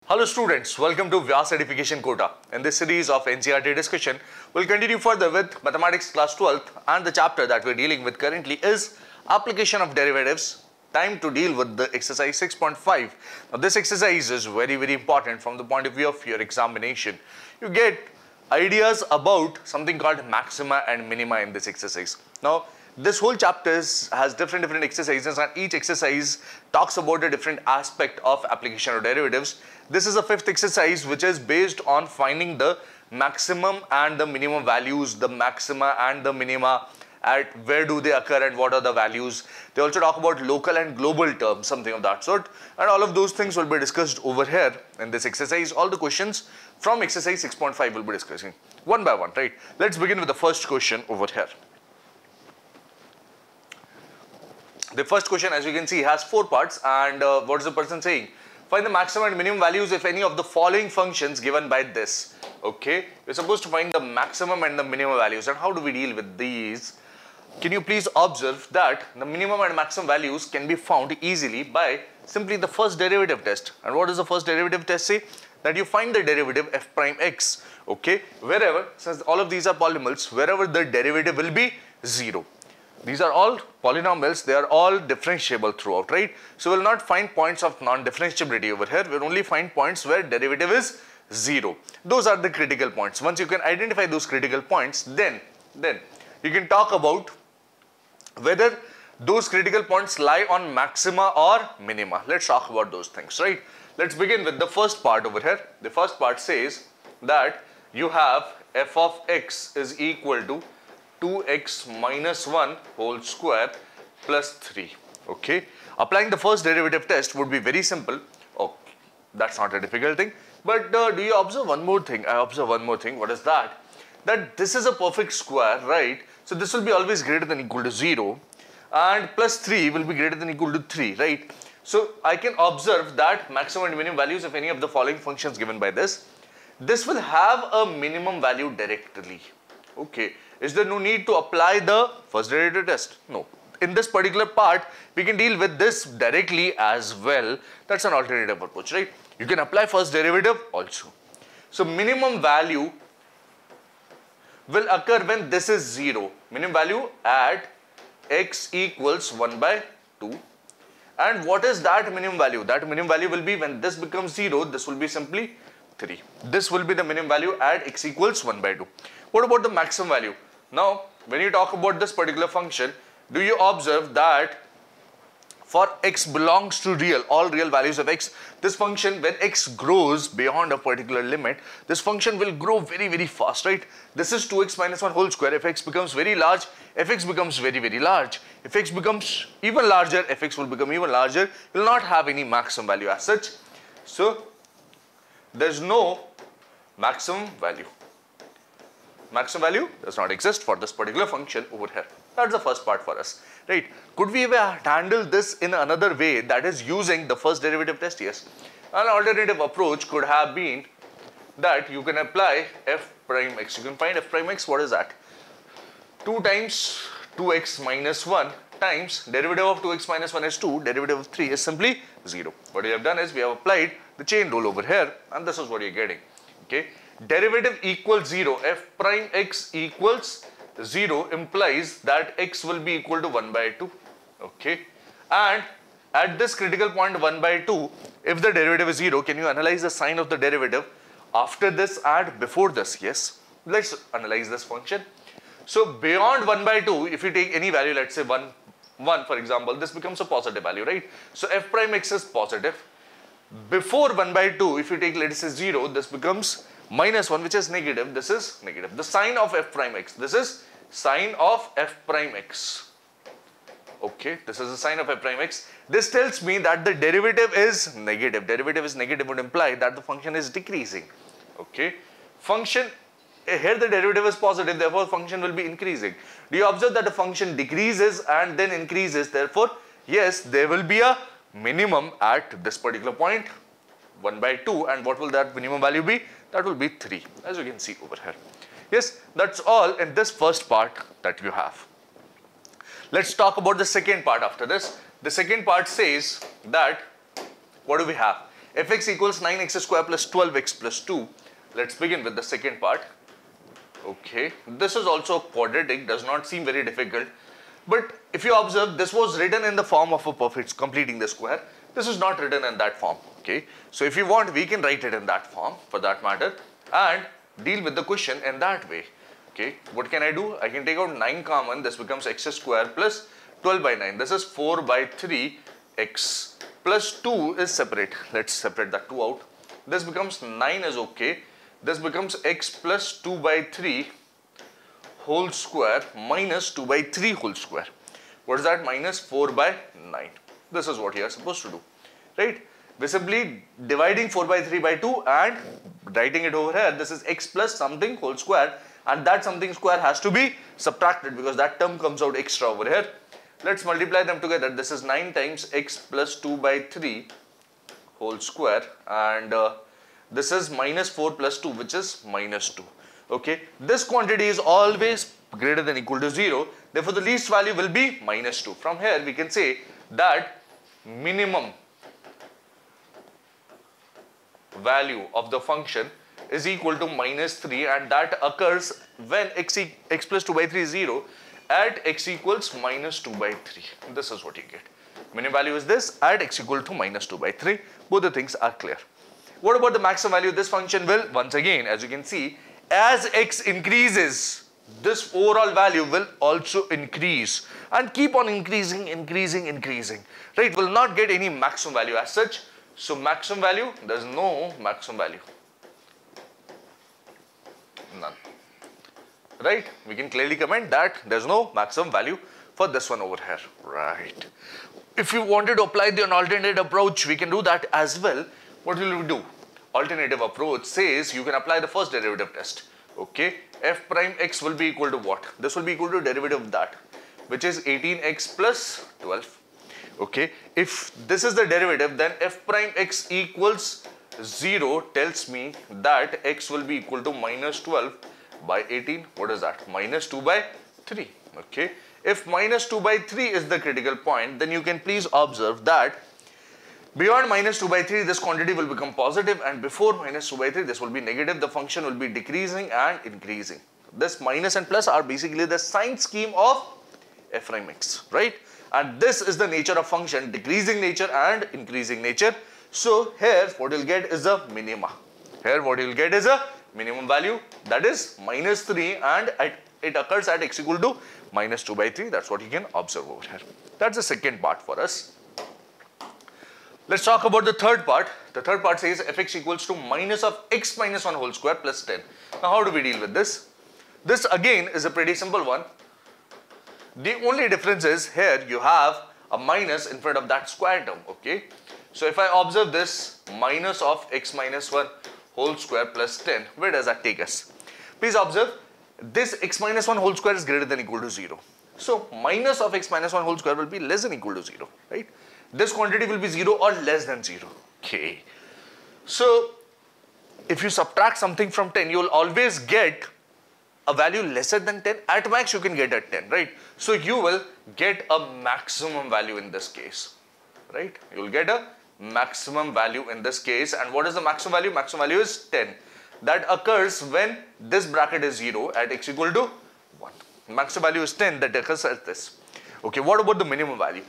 Hello students, welcome to Vyas Edification Kota. In this series of NCERT discussion, we'll continue further with Mathematics class 12th, and the chapter that we're dealing with currently is Application of Derivatives. Time to deal with the exercise 6.5. Now this exercise is very important from the point of view of your examination. You get ideas about something called maxima and minima in this exercise. Now this whole chapter has different exercises, and each exercise talks about a different aspect of application of derivatives. This is a fifth exercise which is based on finding the maximum and the minimum values, the maxima and the minima, at where do they occur and what are the values. They also talk about local and global terms, something of that sort, and all of those things will be discussed over here in this exercise. All the questions from exercise 6.5 will be discussing one by one, right? Let's begin with the first question over here. The first question, as you can see, has 4 parts, and what is the person saying? Find the maximum and minimum values if any of the following functions given by this. Okay, we're supposed to find the maximum and the minimum values, and how do we deal with these? Can you please observe that the minimum and maximum values can be found easily by simply the first derivative test. And what does the first derivative test say? That you find the derivative f prime x, okay, wherever, since all of these are polynomials, wherever the derivative will be 0. These are all polynomials, they are all differentiable throughout, right? So we will not find points of non-differentiability over here. We will only find points where derivative is 0. Those are the critical points. Once you can identify those critical points, then you can talk about whether those critical points lie on maxima or minima. Let's talk about those things, right? Let's begin with the first part over here. The first part says that you have f of x is equal to 2x minus 1 whole square plus 3. Okay, applying the first derivative test would be very simple. Oh, that's not a difficult thing. But do you observe one more thing? I observe one more thing. What is that? That this is a perfect square, right? So this will be always greater than equal to 0, and plus 3 will be greater than equal to 3, right? So I can observe that maximum and minimum values of any of the following functions given by this will have a minimum value directly. Okay, is there no need to apply the first derivative test? No. In this particular part, we can deal with this directly as well. That's an alternative approach, right? You can apply first derivative also. So minimum value will occur when this is 0. Minimum value at x equals 1 by 2. And what is that minimum value? That minimum value will be when this becomes 0, this will be simply 3. This will be the minimum value at x equals 1 by 2. What about the maximum value? Now, when you talk about this particular function, do you observe that for x belongs to real, all real values of x, this function, when x grows beyond a particular limit, this function will grow very fast, right? This is 2x minus 1 whole square. If x becomes very large, fx becomes very large. If x becomes even larger, fx will become even larger. Will not have any maximum value as such. So there's no maximum value. Maximum value does not exist for this particular function over here. That's the first part for us, right? Could we handle this in another way, that is using the first derivative test? Yes. An alternative approach could have been that you can apply f prime x. You can find f prime x. What is that? 2 times 2x minus 1 times derivative of 2x minus 1 is 2, derivative of 3 is simply 0. What we have done is we have applied the chain rule over here, and this is what you're getting. Okay, derivative equals 0, f prime x equals 0 implies that x will be equal to 1 by 2. Okay, and at this critical point 1 by 2, if the derivative is 0, can you analyze the sign of the derivative after this and before this? Yes. Let's analyze this function. So beyond 1 by 2, if you take any value, let's say 1 for example, this becomes a positive value, right? So f prime x is positive. Before 1 by 2, if you take, let's say 0, this becomes minus 1, which is negative. This is negative. The sign of f prime x. This is sign of f prime x. Okay, this is the sign of f prime x. This tells me that the derivative is negative. Derivative is negative would imply that the function is decreasing. Okay, function, here the derivative is positive, therefore function will be increasing. Do you observe that the function decreases and then increases? Therefore, yes, there will be a minimum at this particular point, 1 by 2, and what will that minimum value be? That will be 3, as you can see over here. Yes, that's all in this first part that you have. Let's talk about the second part after this. The second part says that, what do we have? fx equals 9x square plus 12x plus 2. Let's begin with the second part. Okay, this is also quadratic, does not seem very difficult. But if you observe, this was written in the form of a perfect completing the square. This is not written in that form. Okay, so if you want, we can write it in that form for that matter and deal with the question in that way. Okay, what can I do? I can take out 9 common. This becomes x square plus 12 by 9. This is 4 by 3 x plus 2 is separate. Let's separate that 2 out. This becomes 9 is okay. This becomes x plus 2 by 3 whole square minus 2 by 3 whole square. What is that? Minus 4 by 9. This is what you are supposed to do, right? We're simply dividing 4 by 3 by 2 and writing it over here. This is x plus something whole square, and that something square has to be subtracted because that term comes out extra over here. Let's multiply them together. This is 9 times x plus 2 by 3 whole square, and this is minus 4 plus 2, which is minus 2. Okay, this quantity is always greater than equal to 0. Therefore, the least value will be minus 2. From here, we can say that minimum value of the function is equal to minus 3, and that occurs when x plus 2 by 3 is 0 at x equals minus 2 by 3. This is what you get. Minimum value is this at x equal to minus 2 by 3. Both the things are clear. What about the maximum value? This function will, once again, as you can see, as x increases, this overall value will also increase and keep on increasing, right? Will not get any maximum value as such. So maximum value, there is no maximum value, none, right? We can clearly comment that there is no maximum value for this one over here, right? If you wanted to apply an alternate approach, we can do that as well. What will we do? Alternative approach says you can apply the first derivative test. Okay, f prime x will be equal to what? This will be equal to derivative of that, which is 18x plus 12. Okay, if this is the derivative, then f prime x equals 0 tells me that x will be equal to minus 12 by 18. What is that? Minus 2 by 3. Okay, if minus 2 by 3 is the critical point, then you can please observe that beyond minus 2 by 3, this quantity will become positive, and before minus 2 by 3, this will be negative. The function will be decreasing and increasing. This minus and plus are basically the sign scheme of f prime x, right? And this is the nature of function, decreasing nature and increasing nature. So here what you'll get is a minima. Here what you'll get is a minimum value, that is minus 3, and it occurs at x equal to minus 2 by 3. That's what you can observe over here. That's the second part for us. Let's talk about the third part. The third part says fx equals to minus of x minus 1 whole square plus 10. Now how do we deal with this? This again is a pretty simple one. The only difference is here you have a minus in front of that square term. Okay, so if I observe this minus of x minus 1 whole square plus 10, where does that take us? Please observe, this x minus 1 whole square is greater than equal to 0. So minus of x minus 1 whole square will be less than equal to 0, right? This quantity will be 0 or less than 0. Okay, so if you subtract something from 10, you will always get a value lesser than 10. At max you can get at 10, right? So you will get a maximum value in this case, right? You will get a maximum value in this case. And what is the maximum value? Maximum value is 10. That occurs when this bracket is 0 at x equal to 1. Maximum value is 10, that occurs at this. Okay, what about the minimum value?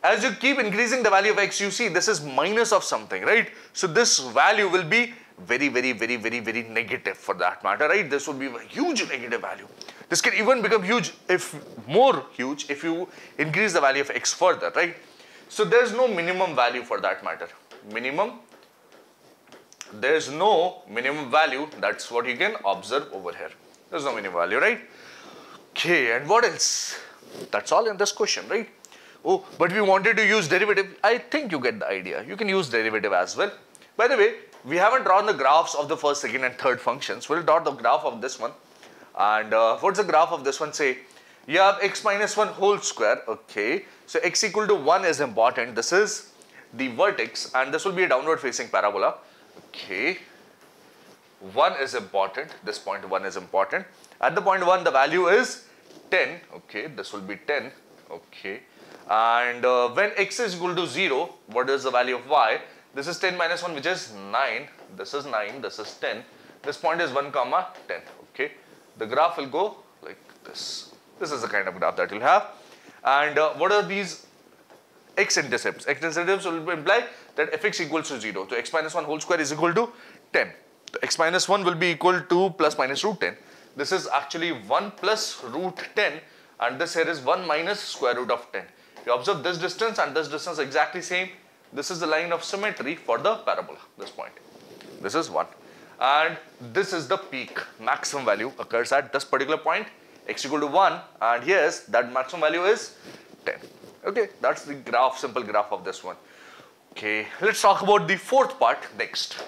As you keep increasing the value of x, you see this is minus of something, right? So this value will be very negative for that matter, right? This will be a huge negative value. This can even become huge, if more huge, if you increase the value of x further, right? So there's no minimum value for that matter. There's no minimum value. That's what you can observe over here. There's no minimum value, right? Okay, and what else? That's all in this question, right? Oh, but we wanted to use derivative. I think you get the idea. You can use derivative as well. By the way, we haven't drawn the graphs of the first, second and third functions. We'll draw the graph of this one. And what's the graph of this one say? You have x minus 1 whole square. Okay, so x equal to 1 is important. This is the vertex and this will be a downward facing parabola. Okay, 1 is important. This point 1 is important. At the point 1 the value is 10. Okay, this will be 10. Okay, and when x is equal to 0, what is the value of y? This is 10 minus 1, which is 9. This is 9. This is 10. This point is 1 comma 10. Okay. The graph will go like this. This is the kind of graph that you'll have. And what are these x-intercepts? X-intercepts will imply that fx equals to 0. So x minus 1 whole square is equal to 10. So x minus 1 will be equal to plus minus root 10. This is actually 1 plus root 10, and this here is 1 minus square root of 10. You observe this distance and this distance exactly same. This is the line of symmetry for the parabola, this point. This is 1. And this is the peak. Maximum value occurs at this particular point, x equal to 1, and yes, that maximum value is 10. Okay, that's the graph, simple graph of this one. Okay, let's talk about the fourth part next.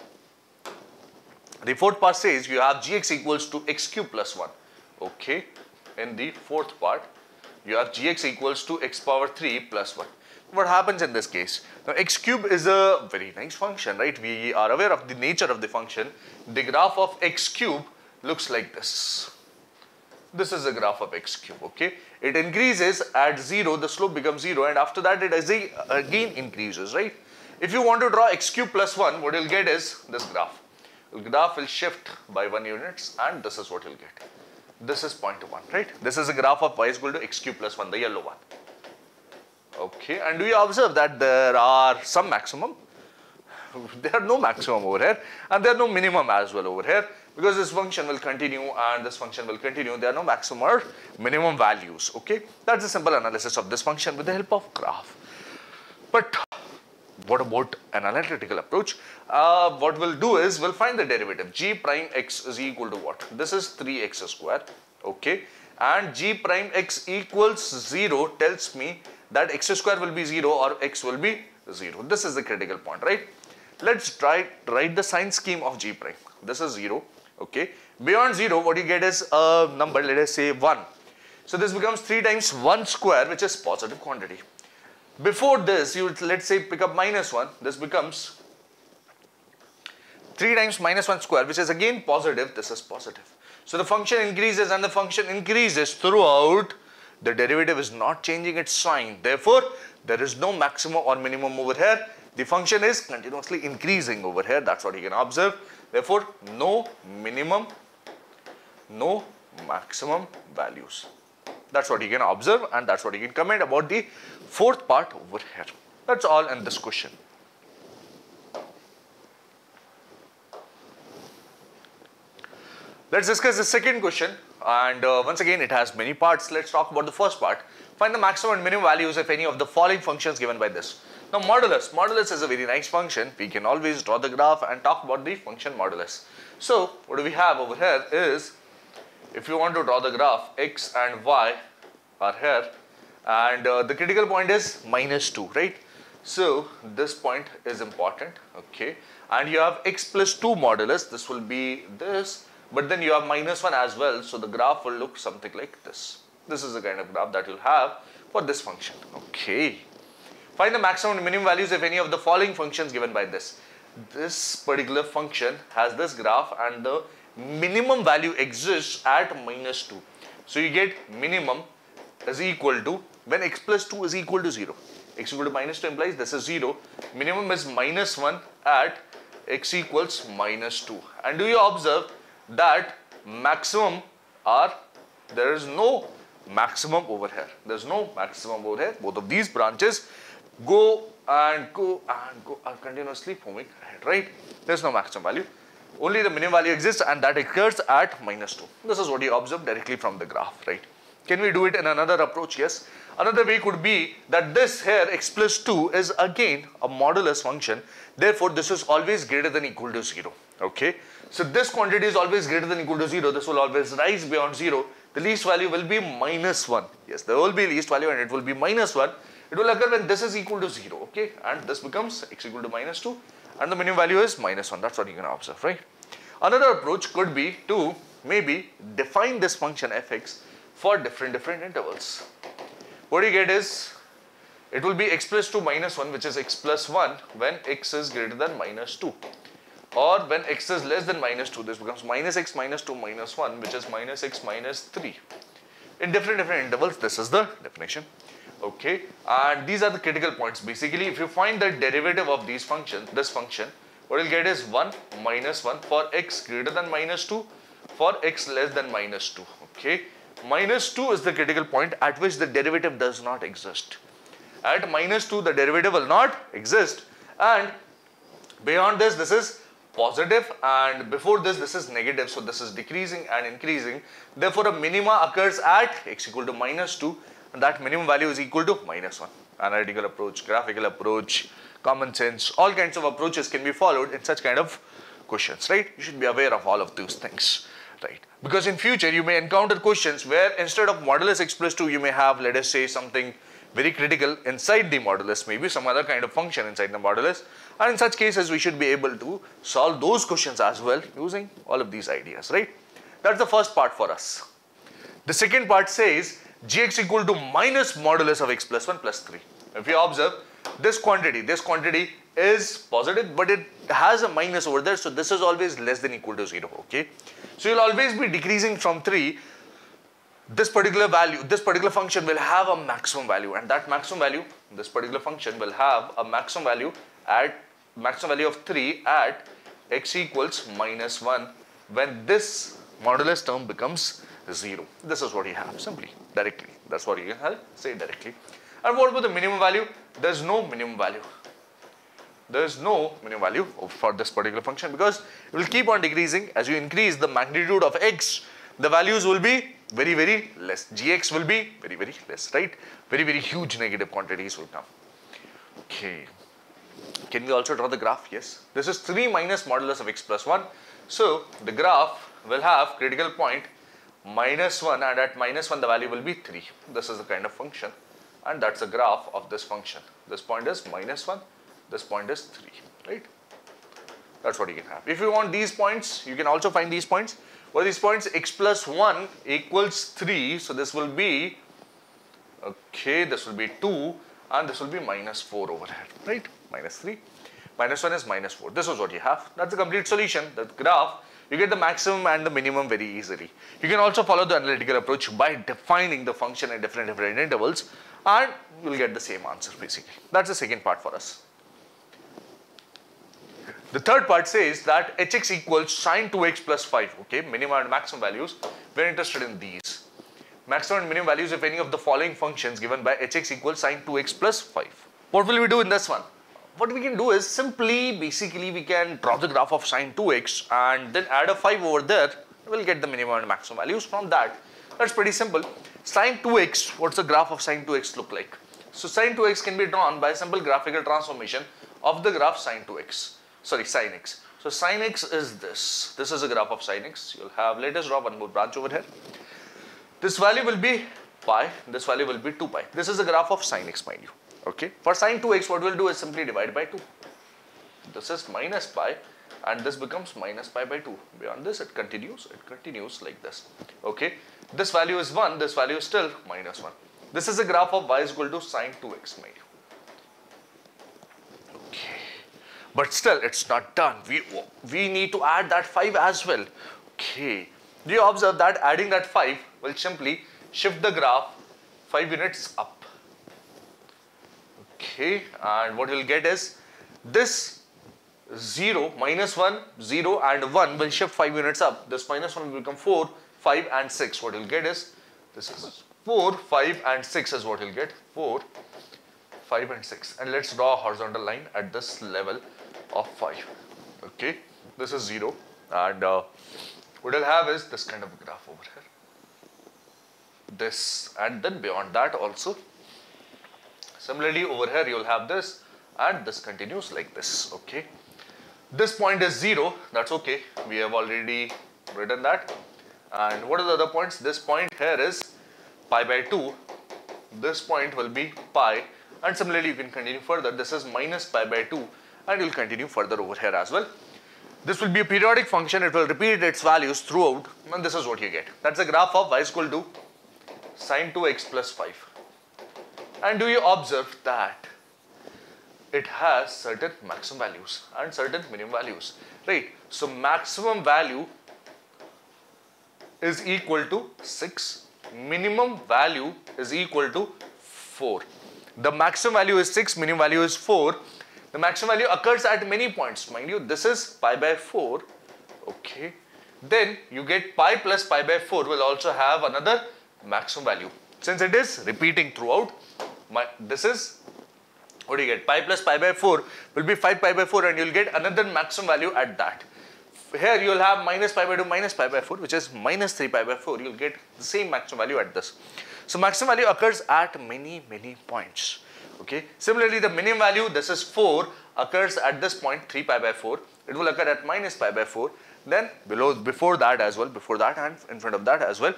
The fourth part says you have gx equals to x cube plus 1. Okay, in the fourth part, you have gx equals to x power 3 plus 1. What happens in this case? Now, x cube is a very nice function, right? We are aware of the nature of the function. The graph of x cube looks like this. This is the graph of x cube, okay? It increases at 0, the slope becomes 0, and after that it again increases, right? If you want to draw x cube plus 1, what you'll get is this graph. The graph will shift by 1 units, and this is what you'll get. This is 0.1, right? This is a graph of y is equal to x cube plus 1, the yellow one. Okay, and do you observe that there are some maximum? There are no maximum over here, and there are no minimum as well over here, because this function will continue and this function will continue. There are no maximum or minimum values. Okay, that's a simple analysis of this function with the help of graph. But what about an analytical approach? What we'll do is we'll find the derivative. G prime x is equal to what? This is 3x square. Okay, and G prime x equals 0 tells me that x square will be 0 or x will be 0. This is the critical point, right? Let's try write the sign scheme of G prime. This is 0. Okay, beyond 0, what you get is a number, let us say 1. So this becomes 3 times 1 square, which is positive quantity. Before this, you let's say pick up minus 1. This becomes 3 times minus 1 square, which is again positive. This is positive. So the function increases, and the function increases throughout. The derivative is not changing its sign. Therefore, there is no maximum or minimum over here. The function is continuously increasing over here. That's what you can observe. Therefore, no minimum, no maximum values. That's what you can observe, and that's what you can comment about the fourth part over here. That's all in this question. Let's discuss the second question, and once again it has many parts. Let's talk about the first part. Find the maximum and minimum values of any of the following functions given by this. Now modulus. Modulus is a very nice function. We can always draw the graph and talk about the function modulus. So what do we have over here is, if you want to draw the graph, x and y are here, and the critical point is minus 2, right? So this point is important, okay? And you have x plus 2 modulus. This will be this, but then you have minus 1 as well. So the graph will look something like this. This is the kind of graph that you'll have for this function, okay? Find the maximum and minimum values of any of the following functions given by this. This particular function has this graph, and the minimum value exists at minus 2. So you get minimum is equal to, when x plus 2 is equal to 0. X equal to minus 2 implies this is 0. Minimum is minus 1 at x equals minus 2. And do you observe that maximum are, there is no maximum over here. There is no maximum over here. Both of these branches go and go and go are continuously moving ahead, right? There is no maximum value. Only the minimum value exists, and that occurs at minus 2. This is what you observe directly from the graph, right? Can we do it in another approach? Yes. Another way could be that this here x plus 2 is again a modulus function. Therefore, this is always greater than equal to 0. Okay. So this quantity is always greater than equal to 0. This will always rise beyond 0. The least value will be minus 1. Yes, there will be least value, and it will be minus 1. It will occur when this is equal to 0. Okay. And this becomes x equal to minus 2. And the minimum value is minus 1. That's what you can observe, right? Another approach could be to maybe define this function fx for different intervals. What you get is, it will be x plus 2 minus 1, which is x plus 1 when x is greater than minus 2. Or when x is less than minus 2, this becomes minus x minus 2 minus 1, which is minus x minus 3. In different intervals, this is the definition. Okay, and these are the critical points. Basically, if you find the derivative of these functions, this function, what you'll get is 1 minus 1 for x greater than minus 2, for x less than minus 2. Okay, minus 2 is the critical point at which the derivative does not exist. At minus 2, the derivative will not exist, and beyond this, this is positive, and before this, this is negative. So this is decreasing and increasing. Therefore, a minima occurs at x equal to minus 2, and that minimum value is equal to minus 1. Analytical approach, graphical approach, common sense, all kinds of approaches can be followed in such kind of questions, right? You should be aware of all of those things, right? Because in future, you may encounter questions where instead of modulus x plus 2, you may have, let us say, something very critical inside the modulus, maybe some other kind of function inside the modulus. And in such cases, we should be able to solve those questions as well using all of these ideas, right? That's the first part for us. The second part says gx equal to minus modulus of x plus 1 plus 3. If you observe, this quantity is positive, but it has a minus over there. So this is always less than equal to 0, okay? So you'll always be decreasing from 3. This particular value, this particular function will have a maximum value, and that maximum value, this particular function will have a maximum value of 3 at x equals minus 1 when this modulus term becomes 0. This is what you have simply, directly. That's what you can say directly. And what about the minimum value? There's no minimum value. There's no minimum value for this particular function because it will keep on decreasing. As you increase the magnitude of x, the values will be very, very less. Gx will be very, very less, right? Very, very huge negative quantities will come. Okay. Can we also draw the graph? Yes. This is 3 minus modulus of x plus 1. So the graph will have critical point minus 1, and at minus 1 the value will be 3. This is the kind of function, and that's the graph of this function. This point is minus 1, this point is 3, right? That's what you can have. If you want these points, you can also find these points. What are these points? X plus 1 equals 3. So this will be, okay, this will be 2, and this will be minus 4 over here, right? Minus 3. Minus 1 is minus 4. This is what you have. That's the complete solution. The graph, you get the maximum and the minimum very easily. You can also follow the analytical approach by defining the function at different intervals, and you will get the same answer basically. That's the second part for us. The third part says that hx equals sine 2x plus 5. Okay, minimum and maximum values. We're interested in these. Maximum and minimum values of any of the following functions given by hx equals sine 2x plus 5. What will we do in this one? What we can do is simply, basically, we can draw the graph of sine 2x and then add a 5 over there. We'll get the minimum and maximum values from that. That's pretty simple. Sine 2x, what's the graph of sine 2x look like? So sine 2x can be drawn by a simple graphical transformation of the graph sine 2x. Sorry, sine x. So sine x is this. This is a graph of sine x. You'll have, let us draw one more branch over here. This value will be pi. This value will be 2 pi. This is a graph of sine x, mind you. Okay. For sine 2x, what we'll do is simply divide by 2. This is minus pi, and this becomes minus pi by 2. Beyond this, it continues like this. Okay. This value is 1. This value is still minus 1. This is a graph of y is equal to sine 2x, mind you. Okay. But still, it's not done. We need to add that 5 as well. Okay. Do you observe that adding that 5 will simply shift the graph 5 units up. Okay. And what you'll get is this 0, minus 1, 0 and 1 will shift 5 units up. This minus 1 will become 4, 5 and 6. What you'll get is, this is 4, 5 and 6 is what you'll get. 4, 5 and 6. And let's draw a horizontal line at this level of 5. Okay, this is 0, and what you'll have is this kind of graph over here. This, and then beyond that also. Similarly, over here you'll have this, and this continues like this. Okay, this point is 0. That's okay. We have already written that. And what are the other points? This point here is pi by 2. This point will be pi, and similarly you can continue further. This is minus pi by 2. And you'll continue further over here as well. This will be a periodic function. It will repeat its values throughout, and this is what you get. That's a graph of y is equal to sine 2x plus 5. And do you observe that it has certain maximum values and certain minimum values, right? So maximum value is equal to 6, minimum value is equal to 4. The maximum value is 6, minimum value is 4. The maximum value occurs at many points. Mind you, this is pi by 4. Okay. Then you get pi plus pi by 4 will also have another maximum value. Since it is repeating throughout, this is, what do you get? Pi plus pi by 4 will be 5 pi by 4 and you will get another maximum value at that. Here you will have minus pi by 2 minus pi by 4, which is minus 3 pi by 4. You will get the same maximum value at this. So maximum value occurs at many points. Okay. Similarly, the minimum value, this is 4, occurs at this point 3 pi by 4. It will occur at minus pi by 4. Then before that as well, before that and in front of that as well,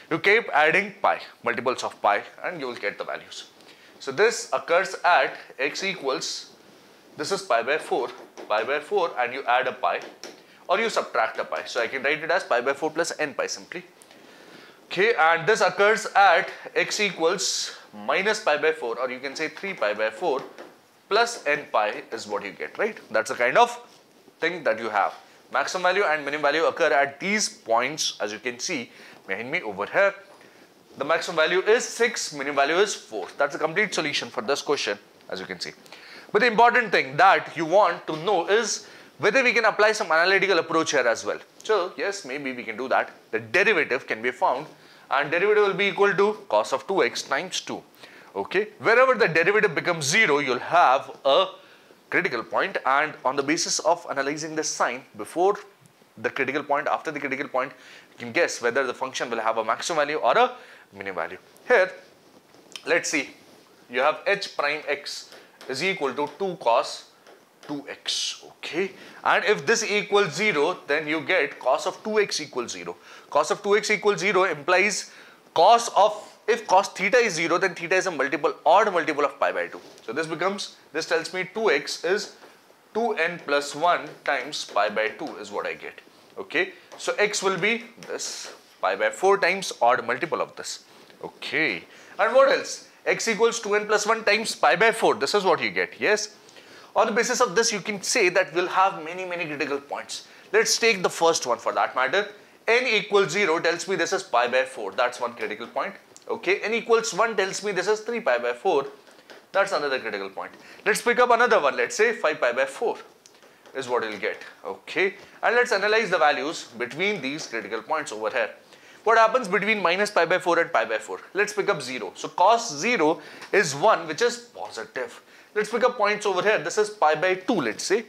you keep adding pi, multiples of pi, and you will get the values. So this occurs at x equals, this is pi by 4, and you add a pi or you subtract a pi. So I can write it as pi by 4 plus n pi simply. Okay, and this occurs at x equals minus pi by 4, or you can say 3 pi by 4 plus n pi is what you get, right? That's the kind of thing that you have. Maximum value and minimum value occur at these points, as you can see behind me over here. The maximum value is 6, minimum value is 4. That's a complete solution for this question, as you can see. But the important thing that you want to know is whether we can apply some analytical approach here as well. So yes, maybe we can do that. The derivative can be found, and derivative will be equal to cos of 2x times 2. Okay, wherever the derivative becomes 0, you'll have a critical point, and on the basis of analyzing the sign before the critical point, after the critical point, you can guess whether the function will have a maximum value or a minimum value. Here, let's see, you have h prime x is equal to 2 cos 2x, okay, and if this equals 0, then you get cos of 2x equals 0. Cos of 2x equals 0 implies cos of, if cos theta is 0, then theta is a multiple, odd multiple of pi by 2. So this becomes, this tells me 2x is 2n plus 1 times pi by 2 is what I get. Okay, so x will be this pi by 4 times odd multiple of this. Okay, and what else? X equals 2n plus 1 times pi by 4. This is what you get. Yes. On the basis of this, you can say that we'll have many critical points. Let's take the first one for that matter. N equals 0 tells me this is pi by 4. That's one critical point. Okay, n equals 1 tells me this is 3 pi by 4. That's another critical point. Let's pick up another one. Let's say 5 pi by 4 is what you'll get. Okay, and let's analyze the values between these critical points over here. What happens between minus pi by 4 and pi by 4? Let's pick up 0. So cos 0 is 1, which is positive. Let's pick up points over here. This is pi by 2, let's say.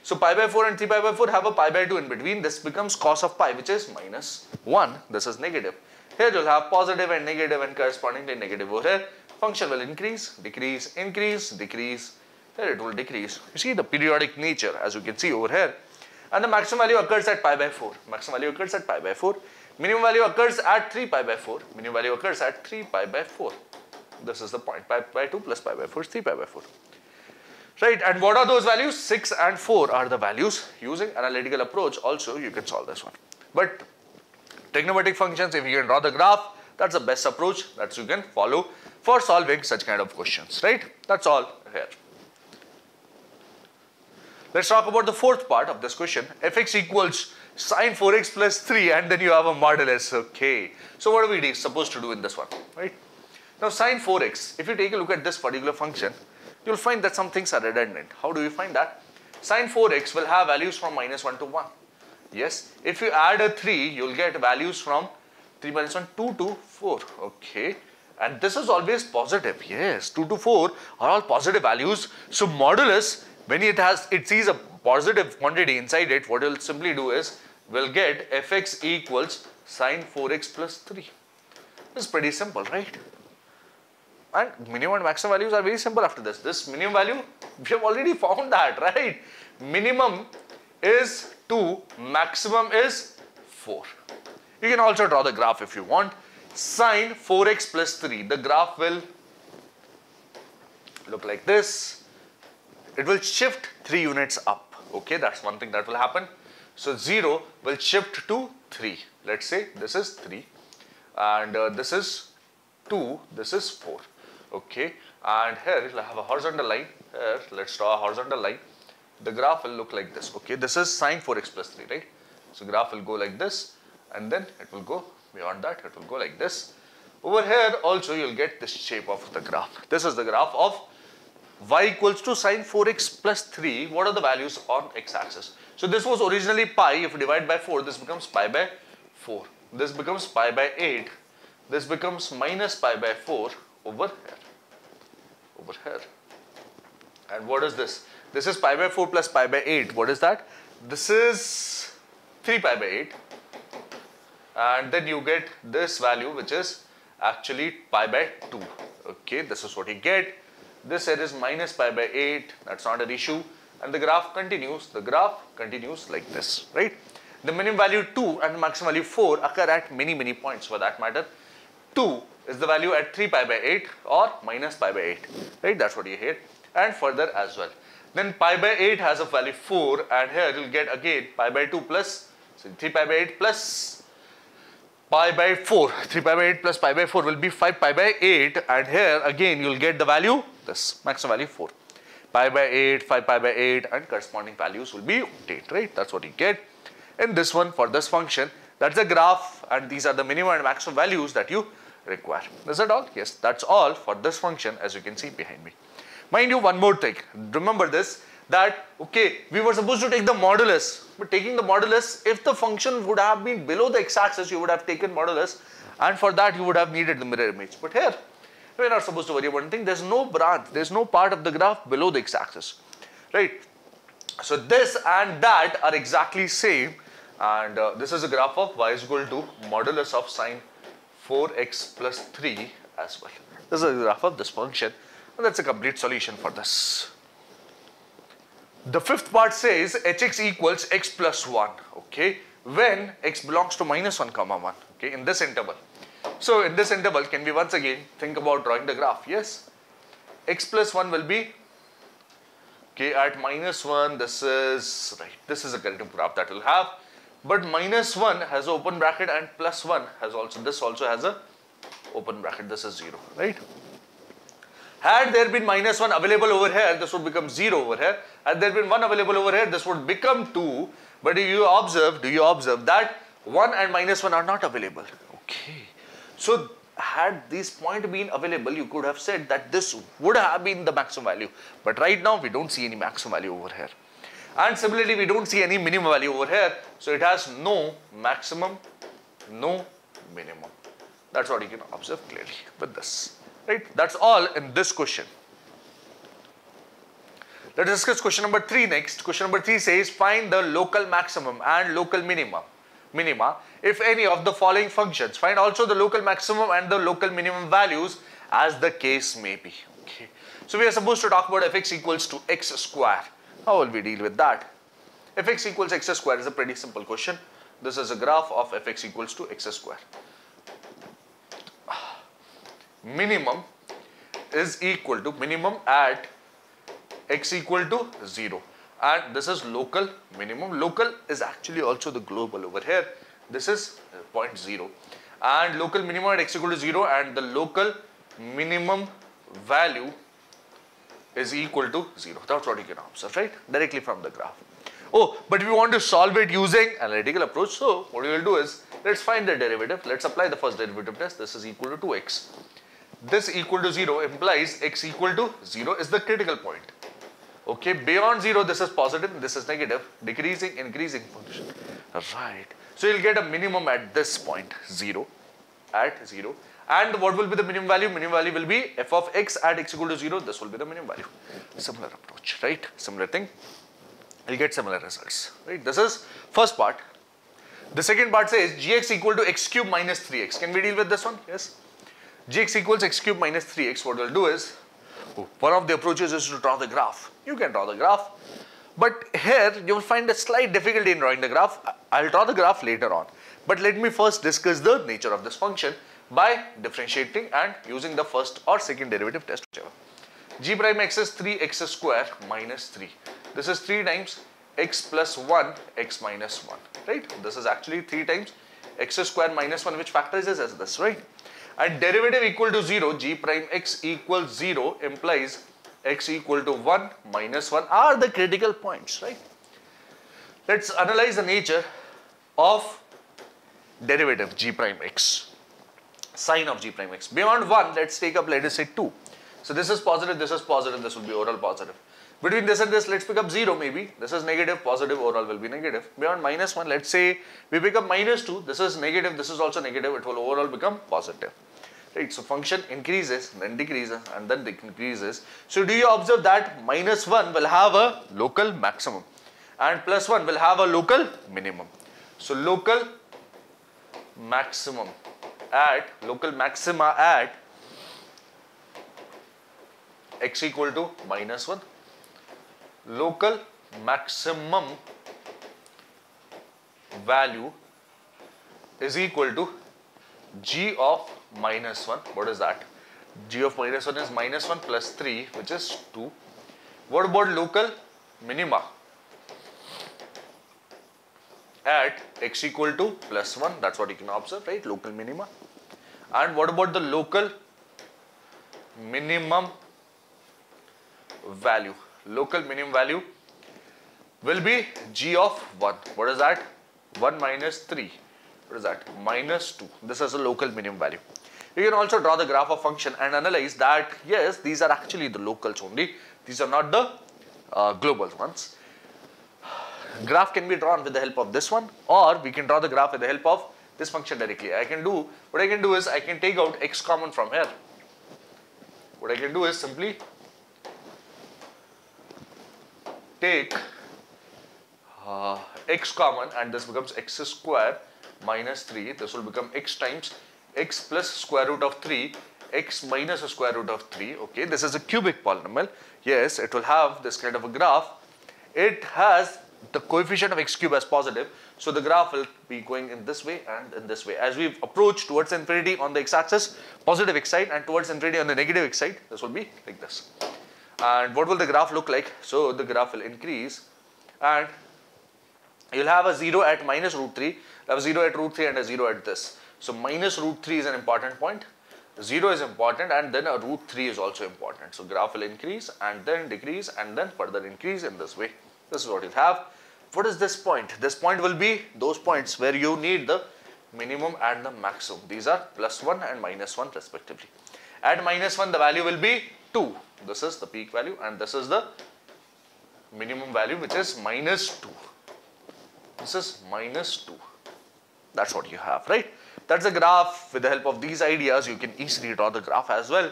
So pi by 4 and 3 pi by 4 have a pi by 2 in between. This becomes cos of pi, which is minus 1. This is negative. Here you'll have positive and negative, and correspondingly negative over here. Function will increase, decrease, increase, decrease. Here it will decrease. You see the periodic nature, as you can see over here. And the maximum value occurs at pi by 4. Maximum value occurs at pi by 4. Minimum value occurs at 3 pi by 4. Minimum value occurs at 3 pi by 4. This is the point. Pi by 2 plus pi by 4 is 3 pi by 4. Right, and what are those values? 6 and 4 are the values. Using analytical approach also you can solve this one. But trigonometric functions, if you can draw the graph, that's the best approach that you can follow for solving such kind of questions, right? That's all here. Let's talk about the fourth part of this question. Fx equals sine 4x plus 3, and then you have a modulus. Okay, so what are we supposed to do in this one, right? Now sine 4x, if you take a look at this particular function, you'll find that some things are redundant. How do you find that? Sine 4x will have values from minus 1 to 1. Yes, if you add a 3, you'll get values from 3 minus 1, 2 to 4. Okay, and this is always positive. Yes, 2 to 4 are all positive values. So modulus, when it sees a positive quantity inside it, what it will simply do is we'll get fx equals sine 4x plus 3. This is pretty simple, right? And minimum and maximum values are very simple after this. This minimum value, we have already found that, right? Minimum is 2, maximum is 4. You can also draw the graph if you want. Sine 4x plus 3. The graph will look like this. It will shift 3 units up. Okay, that's one thing that will happen. So 0 will shift to 3. Let's say this is 3 and this is 2, this is 4. Okay, and here it will have a horizontal line. Here, let's draw a horizontal line. The graph will look like this. Okay, this is sine 4x plus 3, right? So graph will go like this, and then it will go beyond that. It will go like this. Over here also you'll get this shape of the graph. This is the graph of y equals to sine 4x plus 3. What are the values on x-axis? So this was originally pi. If you divide by 4, this becomes pi by 4. This becomes pi by 8. This becomes minus pi by 4 over here. Over here. And what is this? This is pi by 4 plus pi by 8. What is that? This is 3 pi by 8. And then you get this value, which is actually pi by 2. Okay, this is what you get. This here is minus pi by 8. That's not an issue. And the graph continues. The graph continues like this, right? The minimum value 2 and the maximum value 4 occur at many points for that matter. 2 is the value at 3 pi by 8 or minus pi by 8, right? That's what you hear. And further as well. Then pi by 8 has a value 4, and here you'll get again pi by 2 plus, so 3 pi by 8 plus pi by 4. 3 pi by 8 plus pi by 4 will be 5 pi by 8, and here again you'll get the value, this maximum value 4. Pi by 8, 5 pi by 8, and corresponding values will be obtained, right? That's what you get. In this one, for this function, that's the graph, and these are the minimum and maximum values that you require. Is that all? Yes, that's all for this function, as you can see behind me. Mind you, one more thing. Remember this, that okay, we were supposed to take the modulus, but taking the modulus, if the function would have been below the x-axis, you would have taken modulus, and for that you would have needed the mirror image. But here, we're not supposed to worry about anything. There's no branch, there's no part of the graph below the x-axis, right? So this and that are exactly same, and this is a graph of y is equal to modulus of sine 4x plus 3 as well. This is a graph of this function, and that's a complete solution for this. The fifth part says hx equals x plus 1, okay, when x belongs to minus 1 comma 1, okay, in this interval. So in this interval, can we once again think about drawing the graph? Yes, x plus 1 will be, okay, at minus 1, this is, right, this is a corrective graph that will have, but minus 1 has an open bracket and plus 1 has also, this also has a open bracket, this is 0, right? Had there been minus 1 available over here, this would become 0 over here. Had there been 1 available over here, this would become 2. But do you observe that 1 and minus 1 are not available? Okay. So had this point been available, you could have said that this would have been the maximum value. But right now, we don't see any maximum value over here. And similarly, we don't see any minimum value over here. So it has no maximum, no minimum. That's what you can observe clearly with this. Right? That's all in this question. Let us discuss question number 3 next. Question number 3 says, find the local maximum and local minima if any of the following functions. Find also the local maximum and the local minimum values as the case may be. Okay. So we are supposed to talk about fx equals to x square. How will we deal with that? Fx equals x square is a pretty simple question. This is a graph of fx equals to x square. Minimum is equal to minimum at x equal to 0, and this is local minimum. Local is actually also the global over here. This is 0.0, and local minimum at x equal to 0, and the local minimum value is equal to 0. That's what you can observe, right? Directly from the graph. Oh, but we want to solve it using analytical approach. So what we will do is, let's find the derivative. Let's apply the first derivative test. This is equal to 2x. This equal to 0 implies x equal to 0 is the critical point. Okay, beyond 0, this is positive, this is negative, decreasing, increasing function. Right. So you'll get a minimum at this point, 0, at 0. And what will be the minimum value? Minimum value will be f of x at x equal to 0. This will be the minimum value. Similar approach, right? Similar thing. You'll get similar results, right? This is first part. The second part says gx equal to x cube minus 3x. Can we deal with this one? Yes. Gx equals x cube minus 3x. What we'll do is, one of the approaches is to draw the graph. You can draw the graph, but here you will find a slight difficulty in drawing the graph. I'll draw the graph later on, but let me first discuss the nature of this function by differentiating and using the first or second derivative test, whichever. G prime x is 3x square minus 3. This is 3 times x plus 1 x minus 1, right? This is actually 3 times x square minus 1, which factorizes as this, right? And derivative equal to 0, g prime x equals 0 implies x equal to 1 minus 1 are the critical points, right? Let's analyze the nature of derivative g prime x. sine of g prime x. Beyond 1, let's take up, let us say 2. So this is positive, this will be overall positive. Between this and this, let's pick up 0 maybe. This is negative, positive, overall will be negative. Beyond minus 1, let's say we pick up minus 2. This is negative, this is also negative. It will overall become positive. Right, so function increases, then decreases, and then decreases. So do you observe that minus 1 will have a local maximum and plus 1 will have a local minimum. So local maxima at x equal to minus 1. Local maximum value is equal to g of minus 1. What is that? G of minus 1 is minus 1 plus 3, which is 2. What about local minima at x equal to plus 1? That's what you can observe, right? Local minima. And what about the local minimum value? Local minimum value will be g of 1. What is that? 1 minus 3. What is that? Minus 2. This is a local minimum value. You can also draw the graph of function and analyze that, yes, these are actually the locals only. These are not the global ones. Graph can be drawn with the help of this one, or we can draw the graph with the help of this function directly. What I can do is I can take out x common from here. What I can do is simply take x common, and this becomes x square minus 3. This will become x times x plus square root of 3, x minus a square root of 3. Okay, this is a cubic polynomial. Yes, it will have this kind of a graph. It has the coefficient of x cube as positive, so the graph will be going in this way and in this way. As we approach towards infinity on the x-axis, positive x side, and towards infinity on the negative x side, this will be like this. And what will the graph look like? So the graph will increase, and you'll have a 0 at minus root 3, have a 0 at root 3 and a 0 at this. So minus root 3 is an important point, 0 is important, and then a root 3 is also important. So graph will increase and then decrease and then further increase in this way. This is what you'll have. What is this point? This point will be those points where you need the minimum and the maximum. These are plus 1 and minus 1 respectively. At minus 1, the value will be 2. This is the peak value, and this is the minimum value, which is minus 2. This is minus 2. That's what you have, right? That's the graph. With the help of these ideas, you can easily draw the graph as well.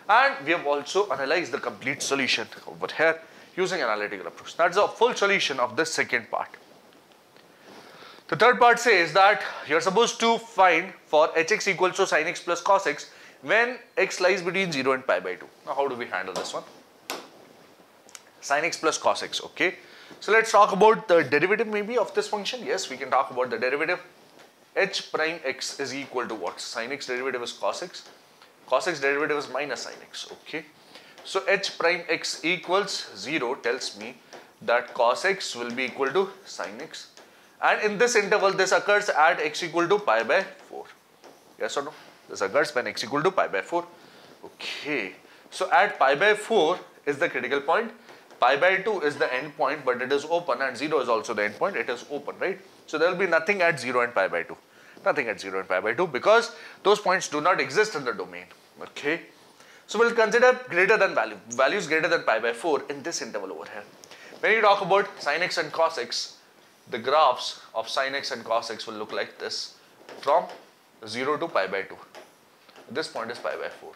And we have also analyzed the complete solution over here using analytical approach. That's a full solution of this second part. The third part says that you're supposed to find for hx equals to sin x plus cos x when x lies between 0 and pi by 2. Now how do we handle this one? Sin x plus cos x, okay. So let's talk about the derivative maybe of this function. Yes, we can talk about the derivative. H prime x is equal to what? Sin x derivative is cos x. Cos x derivative is minus sin x, okay. So h prime x equals 0 tells me that cos x will be equal to sin x. And in this interval, this occurs at x equal to pi by 4. Yes or no? This occurs when x equal to pi by 4. Okay. So at pi by 4 is the critical point. Pi by 2 is the end point, but it is open, and 0 is also the end point. It is open, right? So there will be nothing at 0 and pi by 2. Nothing at 0 and pi by 2 because those points do not exist in the domain. Okay. So we'll consider greater than values greater than pi by 4 in this interval over here. When you talk about sin x and cos x, the graphs of sin x and cos x will look like this from 0 to pi by 2. This point is pi by 4.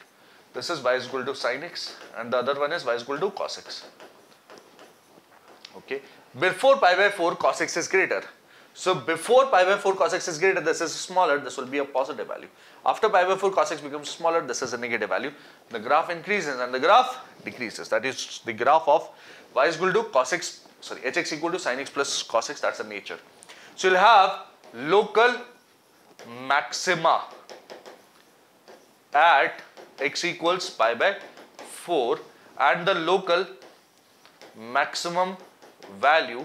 This is y is equal to sin x, and the other one is y is equal to cos x. Okay. Before pi by 4, cos x is greater. So before pi by 4 cos x is greater, this is smaller, this will be a positive value. After pi by 4 cos x becomes smaller, this is a negative value. The graph increases and the graph decreases. That is the graph of y is equal to cos x, sorry, hx equal to sin x plus cos x. That's the nature. So you'll have local maxima at x equals pi by 4 and the local maximum value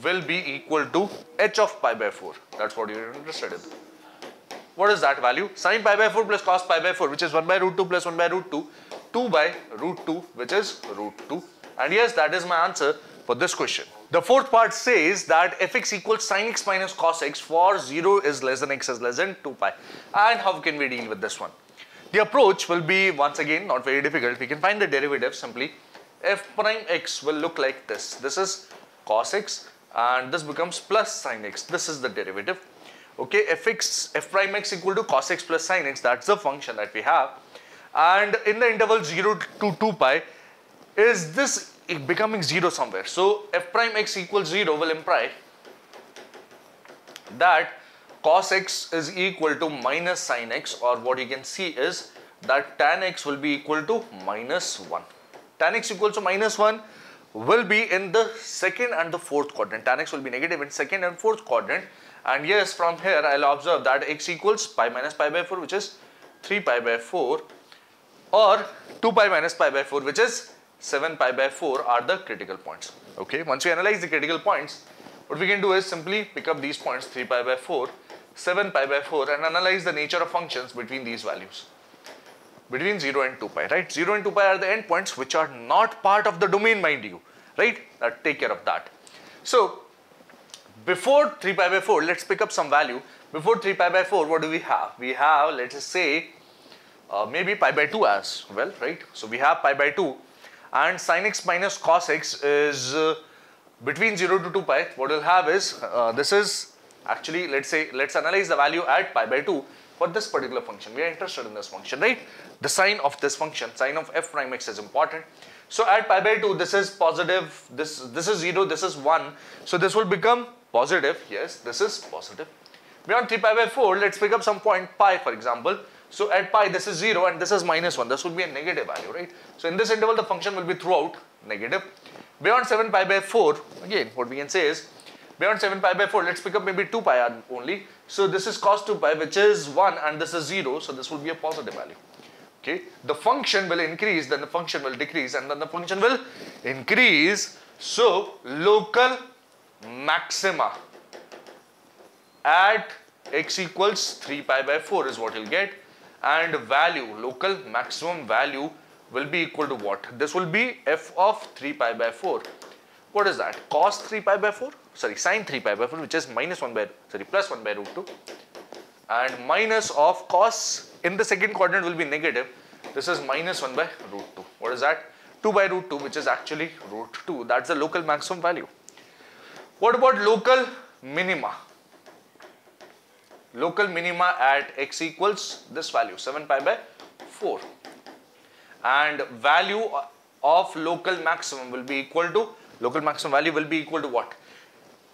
will be equal to h of pi by 4. That's what you're interested in. What is that value? Sin pi by 4 plus cos pi by 4, which is 1 by root 2 plus 1 by root 2, 2 by root 2, which is root 2. And yes, that is my answer for this question. The fourth part says that fx equals sin x minus cos x for 0 is less than x is less than 2 pi. And how can we deal with this one? The approach will be, once again, not very difficult. We can find the derivative simply. F prime x will look like this. This is cos x and this becomes plus sin x. This is the derivative. Okay, f prime x equal to cos x plus sin x. That's the function that we have. And in the interval 0 to 2 pi, is this becoming 0 somewhere? So f prime x equals 0 will imply that cos x is equal to minus sin x, or what you can see is that tan x will be equal to minus 1. Tan x equals to minus 1 will be in the second and the fourth quadrant. Tan x will be negative in second and fourth quadrant. And yes, from here I'll observe that x equals pi minus pi by 4, which is 3 pi by 4, or 2 pi minus pi by 4, which is 7 pi by 4 are the critical points. Okay, once we analyze the critical points, what we can do is simply pick up these points 3 pi by 4, 7 pi by 4 and analyze the nature of functions between these values. Between 0 and 2 pi, right? 0 and 2 pi are the endpoints which are not part of the domain, mind you, right? Take care of that. So, before 3 pi by 4, let's pick up some value. Before 3 pi by 4, what do we have? We have, let us say, maybe pi by 2 as well, right? So, we have pi by 2 and sin x minus cos x is between 0 to 2 pi. What we'll have is, this is actually, let's analyze the value at pi by 2 for this particular function. We are interested in this function, right? The sign of this function, sign of f prime x is important. So at pi by 2, this is positive, this is 0, this is 1. So this will become positive. Yes, this is positive. Beyond 3 pi by 4, let's pick up some point pi, for example. So at pi, this is 0 and this is minus 1. This will be a negative value, right? So in this interval, the function will be throughout negative. Beyond 7 pi by 4, again, what we can say is, beyond 7 pi by 4, let's pick up maybe 2 pi only. So this is cos 2 pi, which is 1 and this is 0. So this will be a positive value. Okay. The function will increase, then the function will decrease, and then the function will increase. So local maxima at x equals 3 pi by 4 is what you'll get. And value, local maximum value will be equal to what? This will be f of 3 pi by 4. What is that? Cos 3 pi by 4? Sorry, sin 3 pi by 4, which is plus 1 by root 2. And minus of cos in the second quadrant will be negative. This is minus 1 by root 2. What is that? 2 by root 2, which is actually root 2. That's the local maximum value. What about local minima? Local minima at x equals this value, 7 pi by 4. And value of local maximum will be equal to, local maximum value will be equal to what?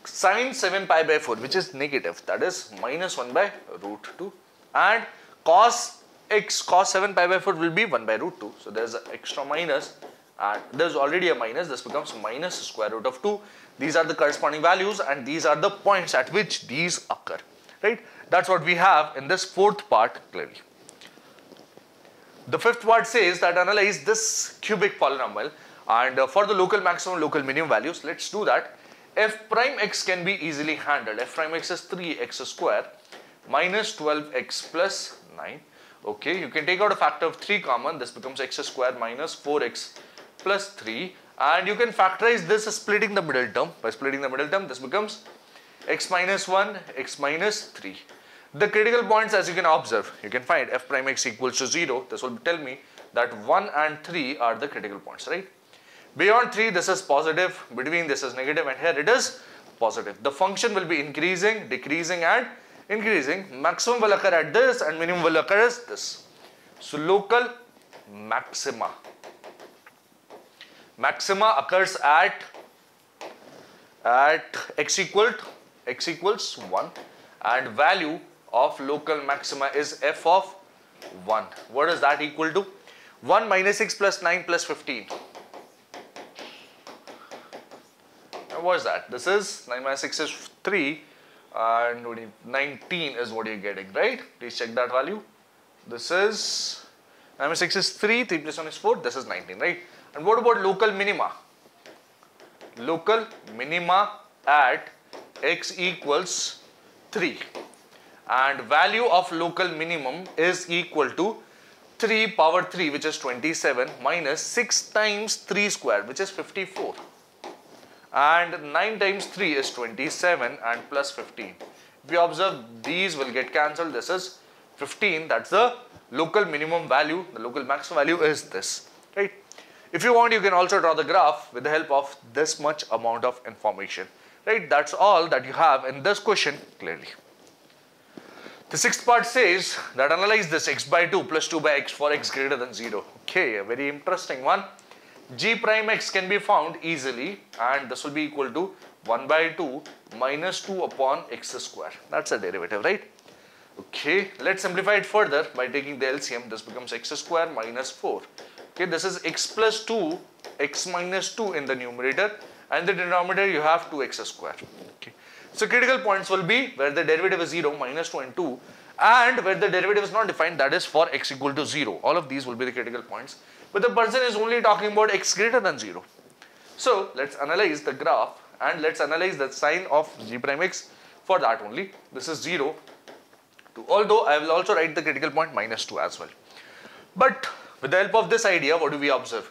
Sin 7 pi by 4, which is negative, that is minus 1 by root 2. And cos x, cos 7 pi by 4 will be 1 by root 2. So there's an extra minus, and there's already a minus. This becomes minus square root of 2. These are the corresponding values, and these are the points at which these occur, right? That's what we have in this fourth part clearly. The fifth part says that analyze this cubic polynomial, and for the local maximum, local minimum values, let's do that. F prime x can be easily handled. F prime x is 3x square minus 12x plus 9. Okay, you can take out a factor of 3 common. This becomes x square minus 4x plus 3. And you can factorize this splitting the middle term. By splitting the middle term, this becomes x minus 1, x minus 3. The critical points, as you can observe, you can find f prime x equals to 0. This will tell me that 1 and 3 are the critical points, right? Beyond 3, this is positive. Between, this is negative, and here it is positive. The function will be increasing, decreasing, and increasing. Maximum will occur at this, and minimum will occur as this. So local maxima. Maxima occurs at x equals 1, and value of local maxima is f of 1. What is that equal to? 1 minus 6 plus 9 plus 15. What is that? This is 9 minus 6 is 3 and 19 is what you're getting, right? Please check that value. This is 9 minus 6 is 3, 3 plus 1 is 4, this is 19, right? And what about local minima? Local minima at x equals 3, and value of local minimum is equal to 3 power 3, which is 27, minus 6 times 3 square, which is 54. and 9 times 3 is 27 and plus 15. If you observe, these will get cancelled. This is 15, that's the local minimum value. The local maximum value is this, right? If you want, you can also draw the graph with the help of this much amount of information, right? That's all that you have in this question clearly. The sixth part says that analyze this x by 2 plus 2 by x for x greater than 0. Okay, a very interesting one. G prime x can be found easily, and this will be equal to 1 by 2 minus 2 upon x square. That's a derivative, right? Okay, let's simplify it further by taking the LCM. This becomes x square minus 4. Okay, this is x plus 2, x minus 2 in the numerator, and the denominator you have 2x square. Okay. So critical points will be where the derivative is 0, minus 2 and 2, and where the derivative is not defined, that is for x equal to 0. All of these will be the critical points. But the person is only talking about x greater than 0. So let's analyze the graph and let's analyze the sign of g prime x for that only. This is 0 to, although I will also write the critical point minus 2 as well. But with the help of this idea, what do we observe?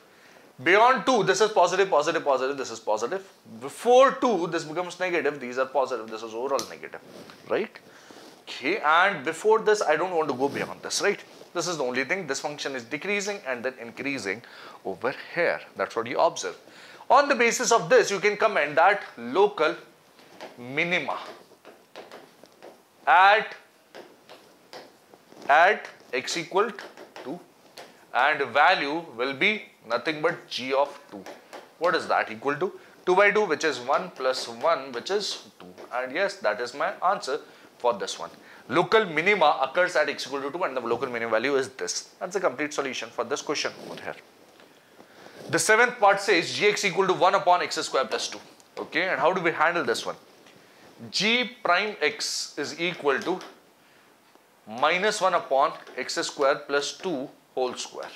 Beyond 2, this is positive, positive, positive, this is positive. Before 2, this becomes negative, these are positive, this is overall negative, right? Okay, and before this, I don't want to go beyond this, right? This is the only thing. This function is decreasing and then increasing over here. That's what you observe. On the basis of this, you can comment that local minima at x equal to 2 and value will be nothing but g of 2. What is that equal to? 2 by 2, which is 1 plus 1, which is 2. And yes, that is my answer for this one. Local minima occurs at x equal to 2 and the local minimum value is this. That's the complete solution for this question over here. The seventh part says gx equal to 1 upon x square plus 2. Okay, and how do we handle this one? G prime x is equal to minus 1 upon x square plus 2 whole square,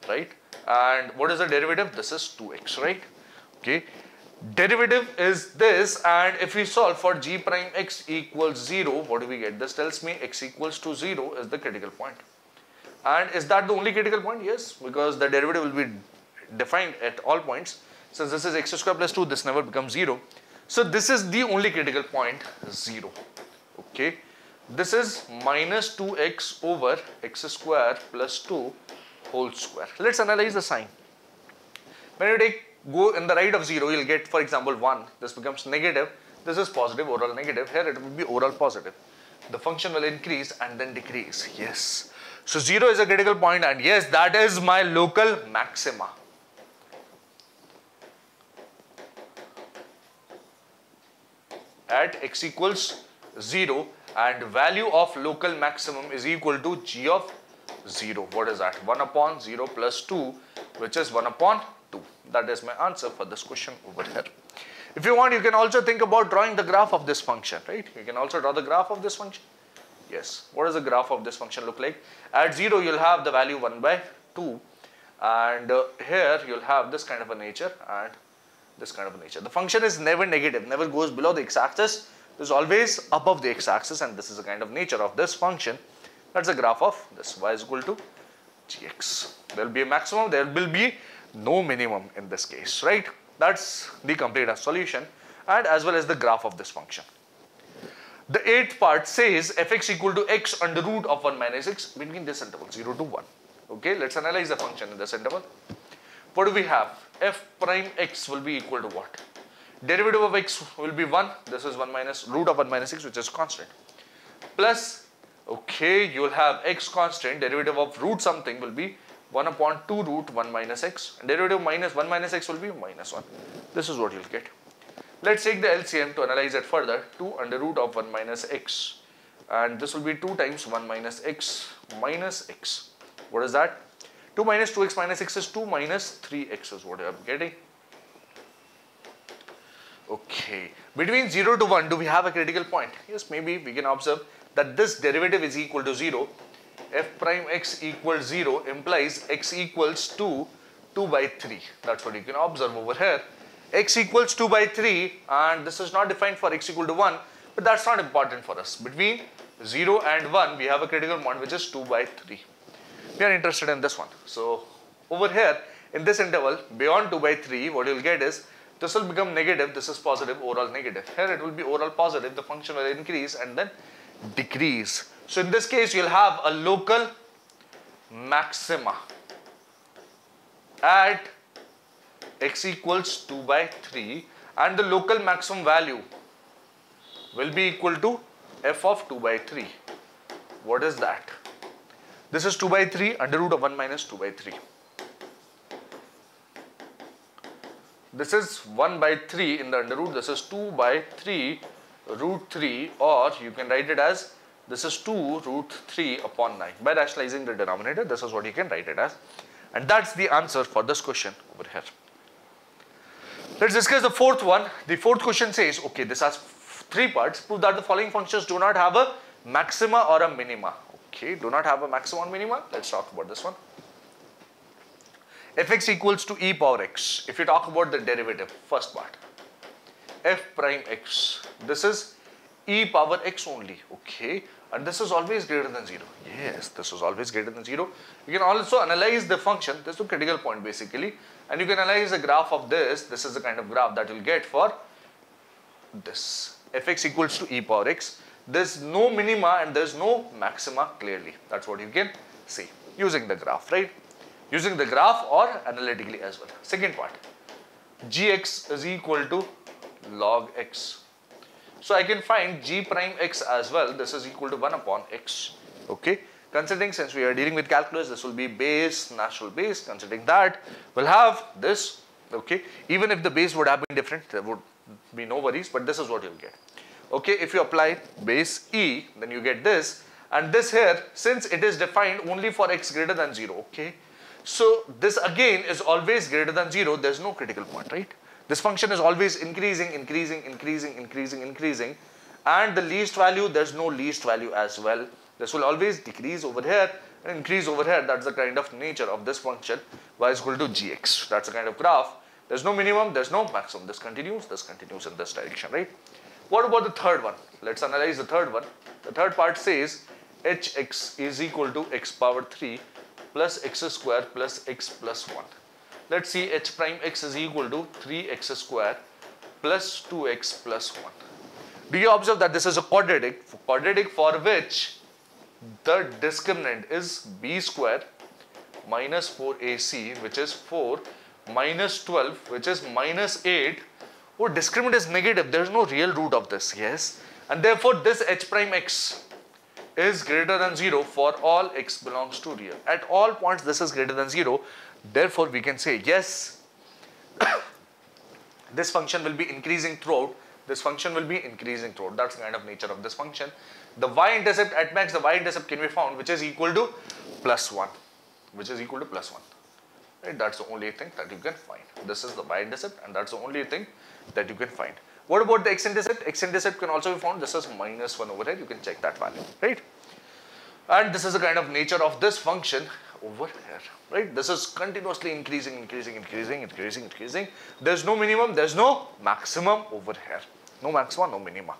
right? And what is the derivative? This is 2x, right? Okay, derivative is this, and if we solve for g prime x equals 0, what do we get? This tells me x equals to 0 is the critical point. And is that the only critical point? Yes, because the derivative will be defined at all points. Since this is x square plus 2, this never becomes 0. So this is the only critical point, 0. Okay, this is minus 2x over x square plus 2 whole square. Let's analyze the sign. When you go in the right of 0, you'll get, for example, 1. This becomes negative. This is positive, overall negative. Here it will be overall positive. The function will increase and then decrease. Yes. So 0 is a critical point, and yes, that is my local maxima. At x equals 0, and value of local maximum is equal to g of 0. What is that? 1 upon 0 plus 2, which is 1 upon 2. That is my answer for this question over here. If you want, you can also think about drawing the graph of this function, right? You can also draw the graph of this function. Yes. What does the graph of this function look like? At 0, you'll have the value 1 by 2. And here, you'll have this kind of a nature and this kind of a nature. The function is never negative, never goes below the x-axis. It is always above the x-axis, and this is the kind of nature of this function. That's the graph of this y is equal to gx. There will be a maximum, there will be no minimum in this case, right? That's the complete solution and as well as the graph of this function. The eighth part says fx equal to x under root of 1 minus x between this interval 0 to 1. Okay, let's analyze the function in this interval. What do we have? F prime x will be equal to what? Derivative of x will be 1. This is 1 minus root of 1 minus x, which is constant. Plus, okay, you will have x constant. Derivative of root something will be 1 upon 2 root 1 minus x. And derivative of minus 1 minus x will be minus 1. This is what you'll get. Let's take the LCM to analyze it further. 2 under root of 1 minus x. And this will be 2 times 1 minus x minus x. What is that? 2 minus 2x minus x is 2 minus 3x is what I am getting. Okay. Between 0 to 1, do we have a critical point? Yes, maybe we can observe that this derivative is equal to 0. F prime x equals 0 implies x equals to 2 by 3. That's what you can observe over here. X equals 2 by 3, and this is not defined for x equal to 1, but that's not important for us. Between 0 and 1, we have a critical point which is 2 by 3. We are interested in this one. So over here in this interval beyond 2 by 3, what you will get is This will become negative, this is positive, overall negative. Here it will be overall positive, the function will increase and then decrease. So in this case, you'll have a local maxima at x equals 2 by 3 and the local maximum value will be equal to f of 2 by 3. What is that? This is 2 by 3 under root of 1 minus 2 by 3. This is 1 by 3 in the under root. This is 2 by 3 root 3, or you can write it as this is 2 root 3 upon 9. By rationalizing the denominator, this is what you can write it as. And that's the answer for this question over here. Let's discuss the fourth one. The fourth question says, okay, this has 3 parts. Prove that the following functions do not have a maxima or a minima. Okay, do not have a maxima or minima. Let's talk about this one. Fx equals to e power x. If you talk about the derivative, first part, f prime x, this is e power x only, okay, and this is always greater than 0. Yes, this is always greater than 0. You can also analyze the function. This is the critical point basically, and you can analyze the graph of this. This is the kind of graph that you'll get for this. Fx equals to e power x. There's no minima and there's no maxima clearly. That's what you can see using the graph, right? Using the graph or analytically as well. Second part, gx is equal to log x. So I can find g prime x as well. This is equal to 1 upon x. Okay. Considering since we are dealing with calculus, this will be base, natural base. Considering that, we'll have this. Okay. Even if the base would have been different, there would be no worries, but this is what you'll get. Okay. If you apply base e, then you get this. And this here, since it is defined only for x greater than 0. Okay. So this again is always greater than 0. There's no critical point, right? This function is always increasing, increasing, increasing, increasing, increasing. And the least value, there's no least value as well. This will always decrease over here and increase over here. That's the kind of nature of this function. Y is equal to gx. That's the kind of graph. There's no minimum, there's no maximum. This continues in this direction, right? What about the third one? Let's analyze the third one. The third part says hx is equal to x power 3 plus x square plus x plus 1. Let's see, h prime x is equal to 3x square plus 2x plus 1. Do you observe that this is a quadratic for which the discriminant is b square minus 4ac, which is 4, minus 12, which is minus 8. Oh, discriminant is negative. There is no real root of this, yes. And therefore, this h prime x is greater than 0 for all x belongs to real. At all points, this is greater than 0. Therefore, we can say, yes, this function will be increasing throughout. This function will be increasing throughout. That's the kind of nature of this function. The y-intercept, at max, the y-intercept can be found, which is equal to plus 1. Which is equal to plus 1. Right? That's the only thing that you can find. This is the y-intercept, and that's the only thing that you can find. What about the x-intercept? X-intercept can also be found. This is minus 1 over here. You can check that value, right? And this is the kind of nature of this function over here, right? This is continuously increasing, increasing, increasing, increasing, increasing. There's no minimum, there's no maximum over here. No maxima, no minima.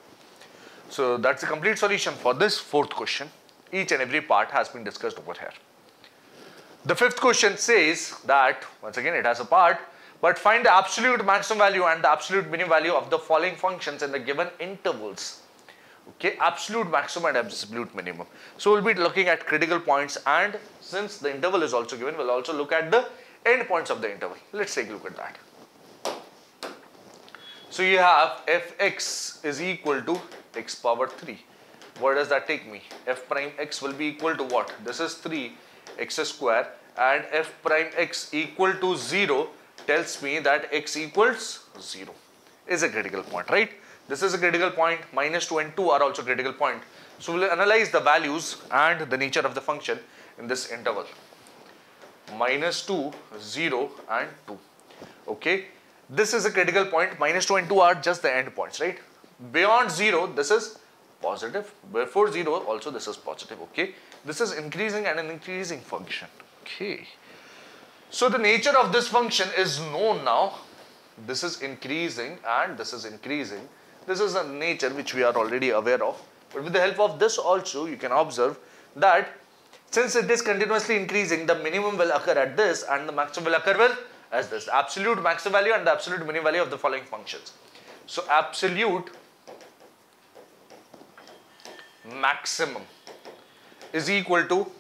So that's the complete solution for this fourth question. Each and every part has been discussed over here. The fifth question says that, once again, it has a part, but find the absolute maximum value and the absolute minimum value of the following functions in the given intervals. Okay, absolute maximum and absolute minimum. So we'll be looking at critical points, and since the interval is also given, we'll also look at the end points of the interval. Let's take a look at that. So you have fx is equal to x power 3. Where does that take me? F prime x will be equal to what? This is 3x square, and f prime x equal to 0 tells me that x equals 0 is a critical point, right? This is a critical point. Minus 2 and 2 are also critical point. So we'll analyze the values and the nature of the function in this interval. Minus 2, 0 and 2. Okay. This is a critical point. Minus 2 and 2 are just the end points, right? Beyond 0, this is positive. Before 0, also this is positive. Okay. This is increasing and an increasing function. Okay. So the nature of this function is known now. This is increasing and this is increasing. This is a nature which we are already aware of. But with the help of this also, you can observe that since it is continuously increasing, the minimum will occur at this and the maximum will occur as this, absolute maximum value and the absolute minimum value of the following functions. So absolute maximum is equal to,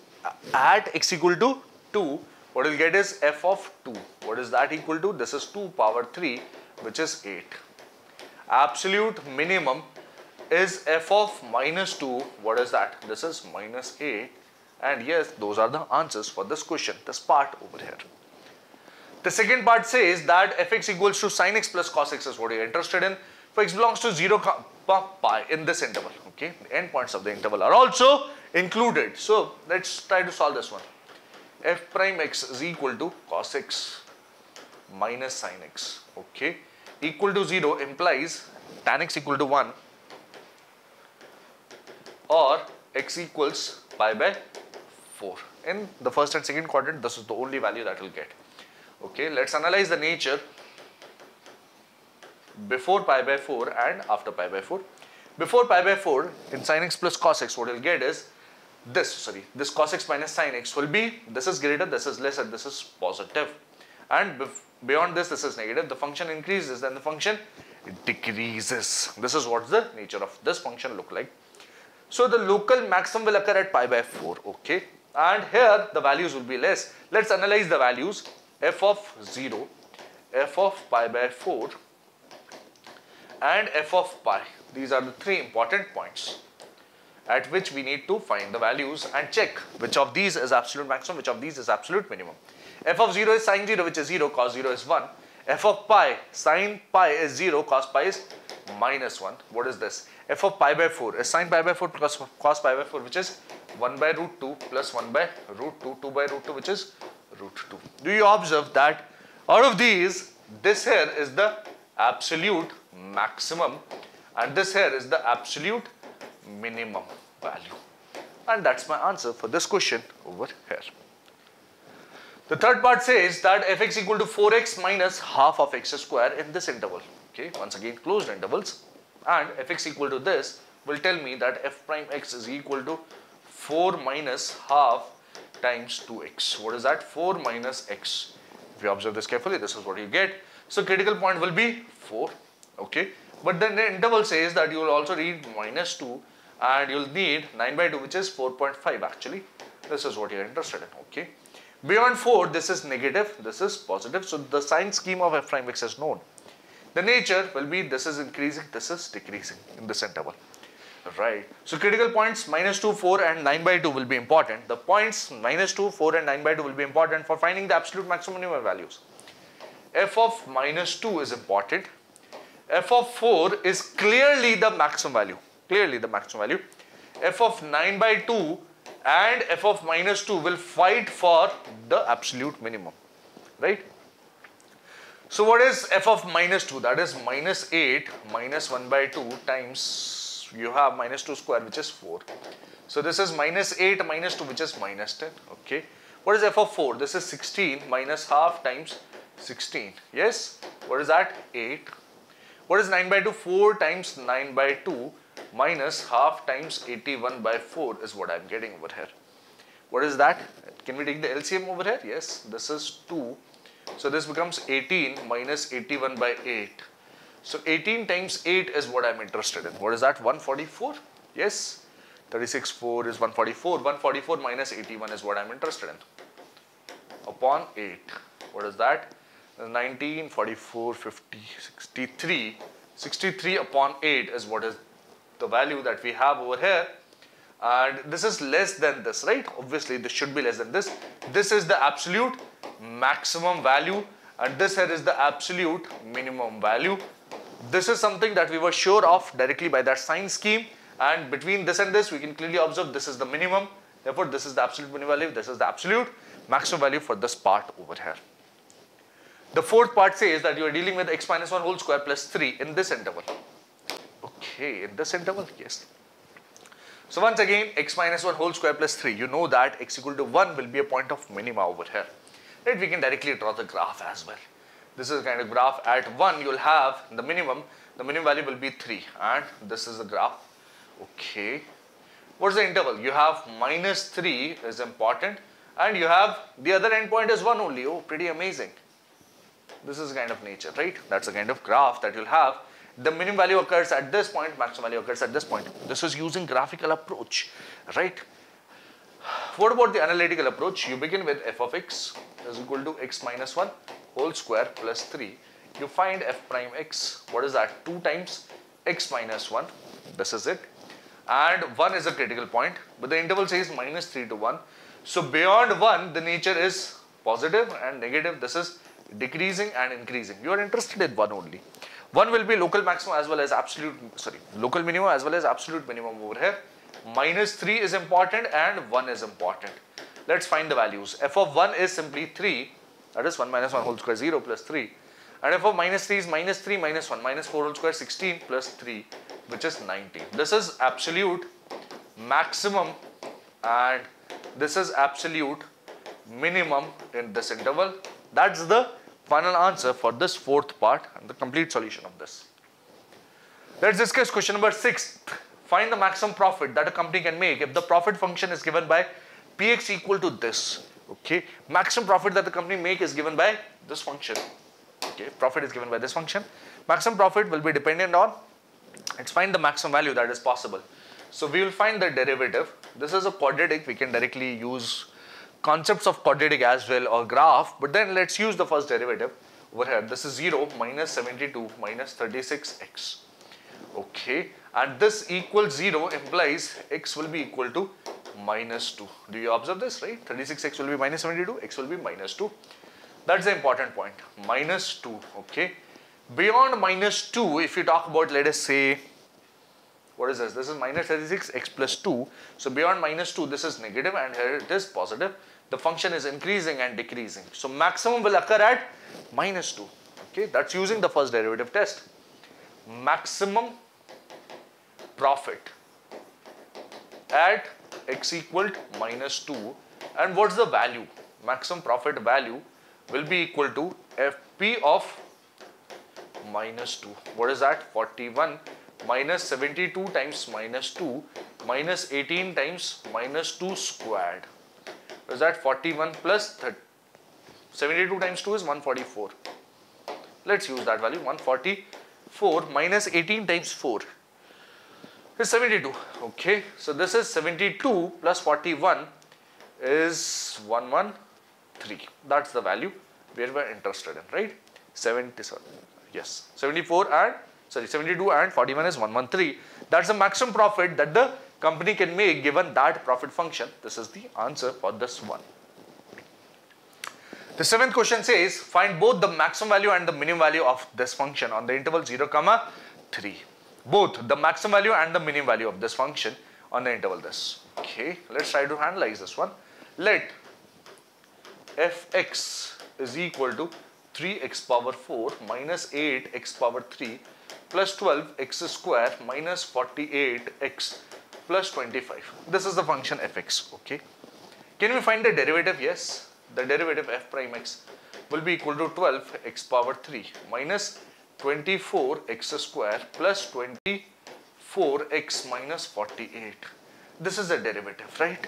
at x equal to 2, what we'll get is f of 2. What is that equal to? This is 2 power 3, which is 8. Absolute minimum is f of minus 2. What is that? This is minus 8. And yes, those are the answers for this question, this part over here. The second part says that fx equals to sin x plus cos x is what you're interested in. For x belongs to 0, pi in this interval. Okay, the endpoints of the interval are also included. So let's try to solve this one. F prime x is equal to cos x minus sin x. Okay, equal to 0 implies tan x equal to 1 or x equals pi by 4. In the first and second quadrant, this is the only value that will get. Okay, let's analyze the nature before pi by 4 and after pi by 4. Before pi by 4, in sin x plus cos x, what you'll get is this cos x minus sin x will be, this is greater, this is less, and this is positive. And beyond this, this is negative. The function increases, then the function decreases. This is what the nature of this function look like. So the local maximum will occur at pi by 4, okay. And here the values will be less. Let's analyze the values. F of 0, f of pi by 4, and f of pi. These are the three important points at which we need to find the values and check which of these is absolute maximum, which of these is absolute minimum. F of 0 is sin 0, which is 0, cos 0 is 1. F of pi, sin pi is 0, cos pi is minus 1. What is this? F of pi by 4 is sin pi by 4 plus cos pi by 4, which is 1 by root 2 plus 1 by root 2, 2 by root 2, which is root 2. Do you observe that out of these, this here is the absolute maximum and this here is the absolute minimum value? And that's my answer for this question over here. The third part says that fx equal to 4x minus half of x square in this interval. Okay, once again closed intervals, and fx equal to this will tell me that f prime x is equal to 4 minus half times 2x. What is that? 4 minus x. If you observe this carefully, this is what you get. So critical point will be 4. Okay, but then the interval says that you will also read minus 2 and you'll need 9 by 2, which is 4.5 actually. This is what you're interested in. Okay, beyond 4, this is negative, this is positive. So the sign scheme of f prime x is known. The nature will be this is increasing, this is decreasing in this interval. Right. So critical points minus 2, 4 and 9 by 2 will be important. The points minus 2, 4 and 9 by 2 will be important for finding the absolute maximum minimum values. F of minus 2 is important. F of 4 is clearly the maximum value. Clearly the maximum value. F of 9 by 2 and f of minus 2 will fight for the absolute minimum. Right. So what is f of minus 2? That is minus 8 minus 1 by 2 times you have minus 2 square, which is 4. So this is minus 8 minus 2, which is minus 10. Okay. What is f of 4? This is 16 minus half times 16. Yes. What is that? 8. What is 9 by 2? 4 times 9 by 2 minus half times 81 by 4 is what I am getting over here. What is that? Can we take the LCM over here? Yes. This is 2. So this becomes 18 minus 81 by 8. So 18 times 8 is what I am interested in. What is that? 144? Yes. 36, 4 is 144. 144 minus 81 is what I am interested in. Upon 8. What is that? 19, 44, 50, 63. 63 upon 8 is what is the value that we have over here. And this is less than this, right? Obviously, this should be less than this. This is the absolute maximum value and this here is the absolute minimum value. This is something that we were sure of directly by that sign scheme, and between this and this we can clearly observe this is the minimum, therefore this is the absolute minimum value, this is the absolute maximum value for this part over here. The fourth part says that you are dealing with x minus 1 whole square plus 3 in this interval. Okay, in this interval, yes. So once again, x minus 1 whole square plus 3, you know that x equal to 1 will be a point of minima over here. Right, we can directly draw the graph as well. This is a kind of graph. At 1 you will have the minimum value will be 3 and this is the graph. Okay, what is the interval? You have minus 3 is important and you have the other endpoint is 1 only. Oh, pretty amazing. This is kind of nature, right? That's the kind of graph that you'll have. The minimum value occurs at this point, maximum value occurs at this point. This is using graphical approach, right? What about the analytical approach? You begin with f of x is equal to x minus 1 whole square plus 3. You find f prime x. What is that? 2 times x minus 1. This is it. And 1 is a critical point, but the interval says minus 3 to 1. So beyond 1, the nature is positive and negative. This is decreasing and increasing. You are interested in 1 only. 1 will be local maximum as well as local minimum as well as absolute minimum over here. Minus 3 is important and 1 is important. Let's find the values. F of 1 is simply 3, that is 1 minus 1 whole square 0 plus 3. And f of minus 3 is minus 3 minus 1 minus 4 whole square 16 plus 3, which is 19. This is absolute maximum and this is absolute minimum in this interval. That's the final answer for this fourth part and the complete solution of this. Let's discuss question number 6. Find the maximum profit that a company can make if the profit function is given by Px equal to this. Okay, maximum profit that the company make is given by this function. Okay, profit is given by this function. Maximum profit will be dependent on, let's find the maximum value that is possible. So we will find the derivative. This is a quadratic. We can directly use concepts of quadratic as well or graph, but then let's use the first derivative over here. This is 0 minus 72 minus 36x. Okay, and this equals 0 implies x will be equal to minus 2. Do you observe this, right? 36x will be minus 72, x will be minus 2. That's the important point, minus 2. Okay, beyond minus 2, if you talk about, let us say, what is this? This is minus 36 x plus 2. So beyond minus 2, this is negative and here it is positive. The function is increasing and decreasing. So maximum will occur at minus 2. Okay, that's using the first derivative test. Maximum profit at x equal to minus 2. And what's the value? Maximum profit value will be equal to fp of minus 2. What is that? 41 minus 72 times minus 2 minus 18 times minus 2 squared. What is that? 41 plus 30. 72 times 2 is 144. Let's use that value. 144 minus 18 times 4 is 72. Okay, so this is 72 plus 41 is 113. That's the value we are interested in, right? 77. Yes, 72 and 41 is 113. That's the maximum profit that the company can make given that profit function. This is the answer for this one. The seventh question says, find both the maximum value and the minimum value of this function on the interval 0, 3. Both the maximum value and the minimum value of this function on the interval this. Okay, let's try to analyze this one. Let fx is equal to 3x power 4 minus 8x power 3 plus 12x square minus 48x plus 25. This is the function fx. Okay, can we find the derivative? Yes, the derivative f prime x will be equal to 12x power 3 minus 24x square plus 24x minus 48. This is the derivative, right?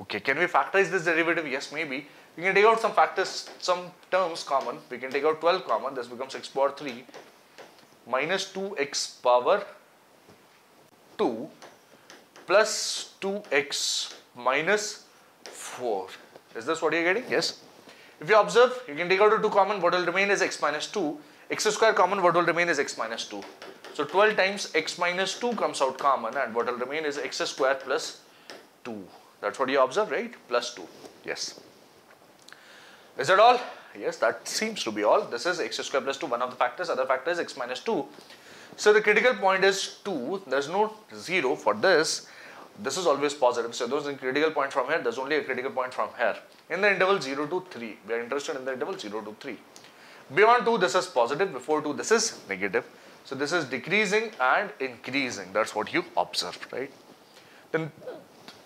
Okay, can we factorize this derivative? Yes, maybe. We can take out some factors, some terms common. We can take out 12 common. This becomes x power 3 minus 2x power 2 plus 2x minus 4. Is this what you are getting? Yes. If you observe, you can take out the 2 common. What will remain is x minus 2. X square common, what will remain is x minus 2. So 12 times x minus 2 comes out common and what will remain is x square plus 2. That's what you observe, right? Plus 2. Yes. Is that all? Yes, that seems to be all. This is x square plus 2, one of the factors. Other factor is x minus 2. So the critical point is 2. There's no 0 for this. This is always positive. So there's a critical point from here. There's only a critical point from here. In the interval 0 to 3. We are interested in the interval 0 to 3. Beyond 2, this is positive. Before 2, this is negative. So this is decreasing and increasing. That's what you observed, right? The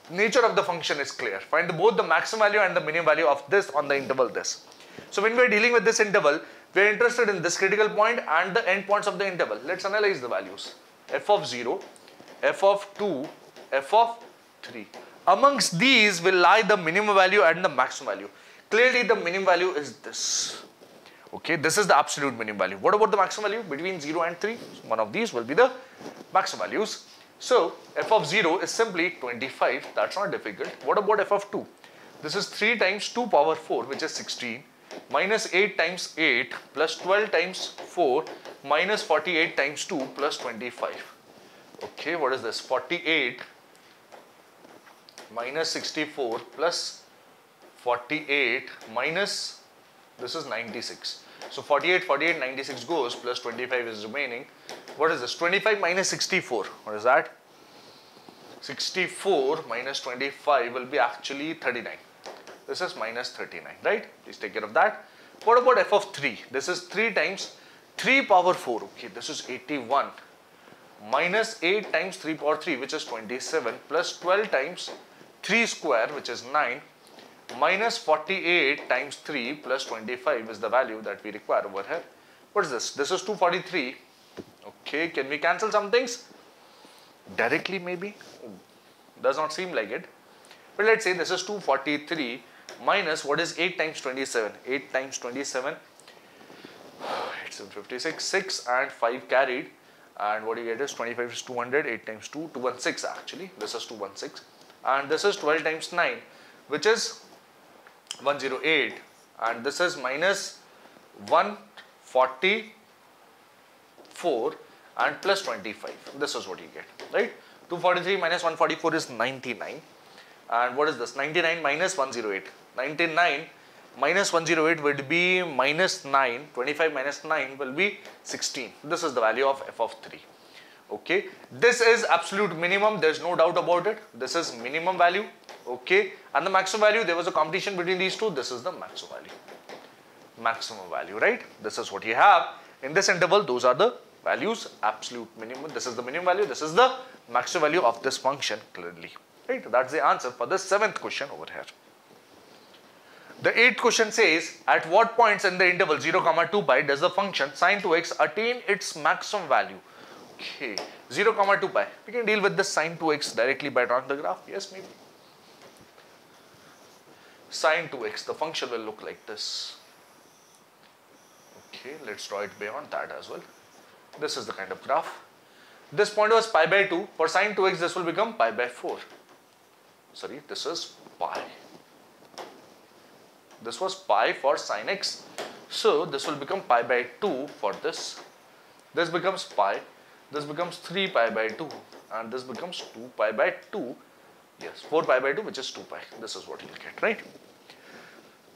nature of the function is clear. Find both the maximum value and the minimum value of this on the interval this. So when we are dealing with this interval, we are interested in this critical point and the end points of the interval. Let's analyze the values. F of 0, f of 2, f of 3. Amongst these will lie the minimum value and the maximum value. Clearly the minimum value is this. Okay, this is the absolute minimum value. What about the maximum value? Between 0 and 3, one of these will be the maximum values. So f of 0 is simply 25, that's not difficult. What about f of 2? This is 3 times 2 power 4, which is 16, minus 8 times 8 plus 12 times 4 minus 48 times 2 plus 25. Okay, what is this? 48 minus 64 plus 48 minus, this is 96. So 48, 48, 96 goes, plus 25 is remaining. What is this? 25 minus 64. What is that? 64 minus 25 will be actually 39. This is minus 39, right? Please take care of that. What about f of 3? This is 3 times 3 power 4. Okay, this is 81. Minus 8 times 3 power 3, which is 27, plus 12 times 3 square, which is 9, minus 48 times 3 plus 25 is the value that we require over here. What is this? This is 243. Okay, can we cancel some things? Directly maybe? Does not seem like it. But let's say this is 243 minus, what is 8 times 27? 8 times 27, it's 56, 6 and 5 carried. And what you get is 25 is 200, 8 times 2, 216 actually. This is 216. And this is 12 times 9, which is 108, and this is minus 144 and plus 25. This is what you get, right? 243 minus 144 is 99. And what is this? 99 minus 108. 99 minus 108 would be minus 9. 25 minus 9 will be 16. This is the value of f of 3. Okay, this is absolute minimum, there's no doubt about it. This is minimum value. Okay, and the maximum value, there was a competition between these two. This is the maximum value. Maximum value, right? This is what you have. In this interval, those are the values. Absolute minimum, this is the minimum value. This is the maximum value of this function clearly. Right? That's the answer for the 7th question over here. The 8th question says, at what points in the interval 0, 2 pi does the function sin 2x attain its maximum value? Okay, 0, 2 pi. We can deal with the sin 2x directly by drawing the graph. Yes, maybe. Sin 2x, the function will look like this. Okay, let's draw it beyond that as well. This is the kind of graph. This point was pi by 2. For sin 2x, this will become pi by 4. Sorry, this is pi. This was pi for sin x. So, this will become pi by 2 for this. This becomes pi. This becomes 3 pi by 2. And this becomes 2 pi by 2. Yes, 4 pi by 2, which is 2 pi. This is what you'll get, right?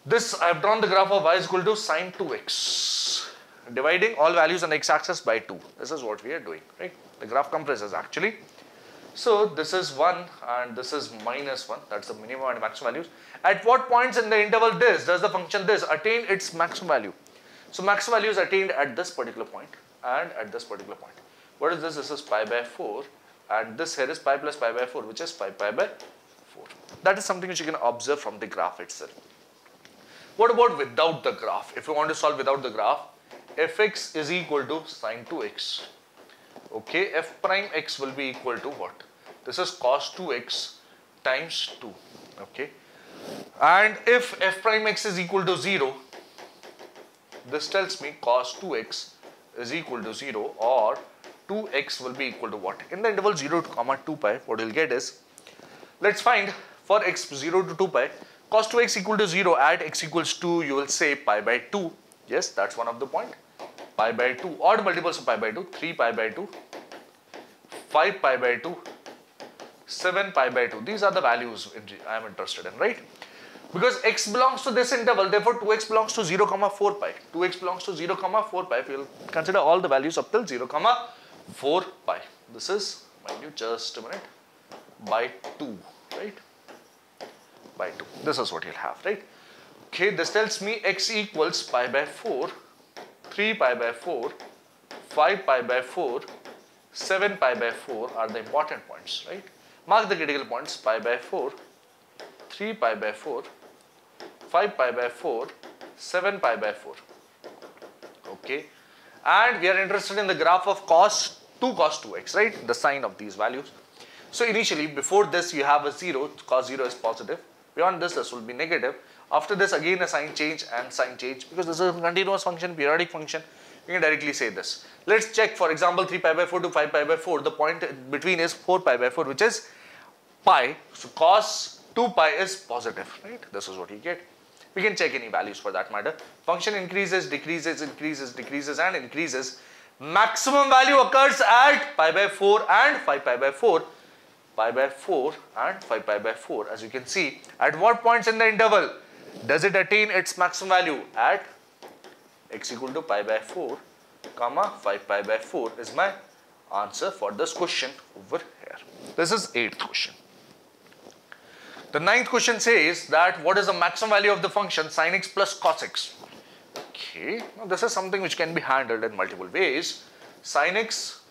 This, I have drawn the graph of y is equal to sin 2x. Dividing all values on the x-axis by 2. This is what we are doing, right? The graph compresses actually. So, this is 1 and this is minus 1. That's the minimum and maximum values. At what points in the interval this, does the function this attain its maximum value? So, maximum value is attained at this particular point and at this particular point. What is this? This is pi by 4 and this here is pi plus pi by 4, which is pi by 4. That is something which you can observe from the graph itself. What about without the graph? If you want to solve without the graph, fx is equal to sin 2x. Okay, f prime x will be equal to what? This is cos 2x times 2. Okay, and if f prime x is equal to 0, this tells me cos 2x is equal to 0, or 2x will be equal to what? In the interval 0 to 2 pi, what you'll get is, let's find for x 0 to 2 pi, cos 2x equal to 0 at x equals 2, you will say pi by 2. Yes, that's one of the point. Pi by 2, odd multiples of pi by 2, 3 pi by 2, 5 pi by 2, 7 pi by 2. These are the values I am interested in, right? Because x belongs to this interval, therefore 2x belongs to 0, 4 pi. 2x belongs to 0, 4 pi. If you will consider all the values up till 0, 4 pi. This is, mind you, just a minute, by 2, right? By 2. This is what you'll have, right? Okay, this tells me x equals pi by 4, 3 pi by 4, 5 pi by 4, 7 pi by 4 are the important points, right? Mark the critical points: pi by 4, 3 pi by 4, 5 pi by 4, 7 pi by 4. Okay, and we are interested in the graph of cos 2x, right? The sign of these values. So initially, before this you have a 0, cos 0 is positive. Beyond this, this will be negative. After this again a sign change and sign change, because this is a continuous function, periodic function, we can directly say this. Let's check, for example, 3 pi by 4 to 5 pi by 4, the point between is 4 pi by 4, which is pi, so cos 2 pi is positive, right? This is what you get. We can check any values for that matter. Function increases, decreases, increases, decreases and increases. Maximum value occurs at pi by 4 and 5 pi by 4. Pi by 4 and 5 pi by 4. As you can see, at what points in the interval does it attain its maximum value? At x equal to pi by 4, comma 5 pi by 4 is my answer for this question over here. This is 8th question. The 9th question says that what is the maximum value of the function sin x plus cos x? Okay, now this is something which can be handled in multiple ways. Sin x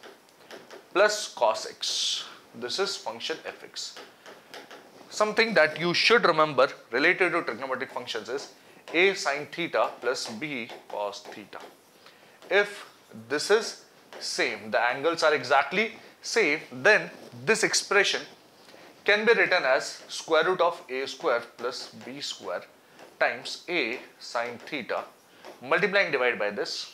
plus cos x. This is function fx. Something that you should remember related to trigonometric functions is a sin theta plus b cos theta. If this is same, the angles are exactly same, then this expression can be written as square root of a square plus b square times a sin theta, multiplying divided by this.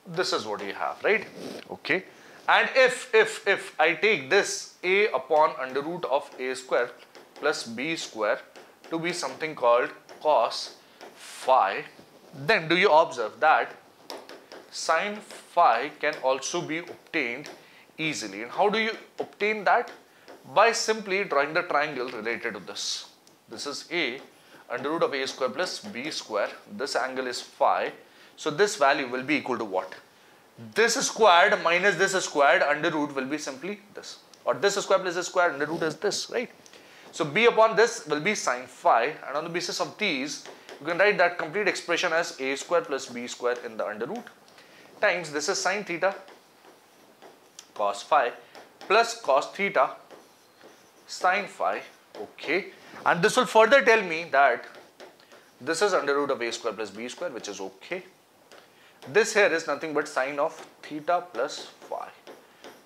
This is what you have, right? Okay. And if I take this a upon under root of a square plus b square to be something called cos phi, then do you observe that sin phi can also be obtained easily. And how do you obtain that? By simply drawing the triangle related to this. This is a under root of a square plus b square. This angle is phi. So this value will be equal to what? This squared minus this squared under root will be simply this. Or this square plus this square under root is this, right? So b upon this will be sin phi, and on the basis of these, you can write that complete expression as a square plus b square in the under root times this is sin theta cos phi plus cos theta sin phi. Okay, and this will further tell me that this is under root of a square plus b square, which is okay. This here is nothing but sine of theta plus phi.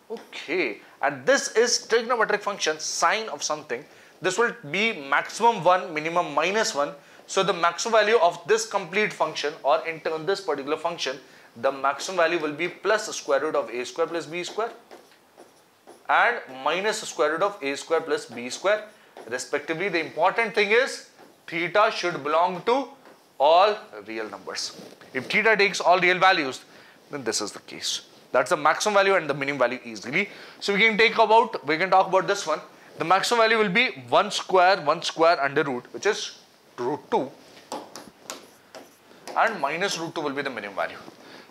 Okay, and this is trigonometric function, sine of something. This will be maximum 1, minimum minus 1. So the maximum value of this complete function, or in turn this particular function, the maximum value will be plus square root of a square plus b square and minus square root of a square plus b square respectively. The important thing is theta should belong to all real numbers. If theta takes all real values, then this is the case. That's the maximum value and the minimum value easily. So we can talk about this one. The maximum value will be 1 square under root, which is root 2, and minus root 2 will be the minimum value.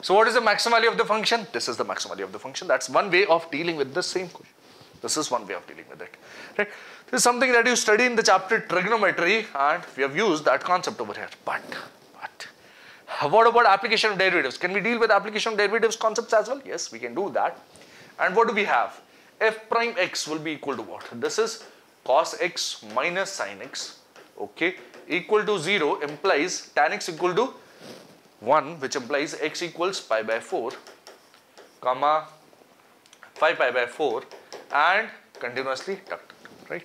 So what is the maximum value of the function? This is the maximum value of the function. That's one way of dealing with the same question. This is one way of dealing with it, right? This is something that you study in the chapter trigonometry, and we have used that concept over here. But what about application of derivatives? Can we deal with application of derivatives concepts as well? Yes, we can do that. And what do we have? F prime x will be equal to what? This is cos x minus sin x, okay, equal to 0 implies tan x equal to 1, which implies x equals pi by 4, comma 5 pi by 4, and continuously tucked, right?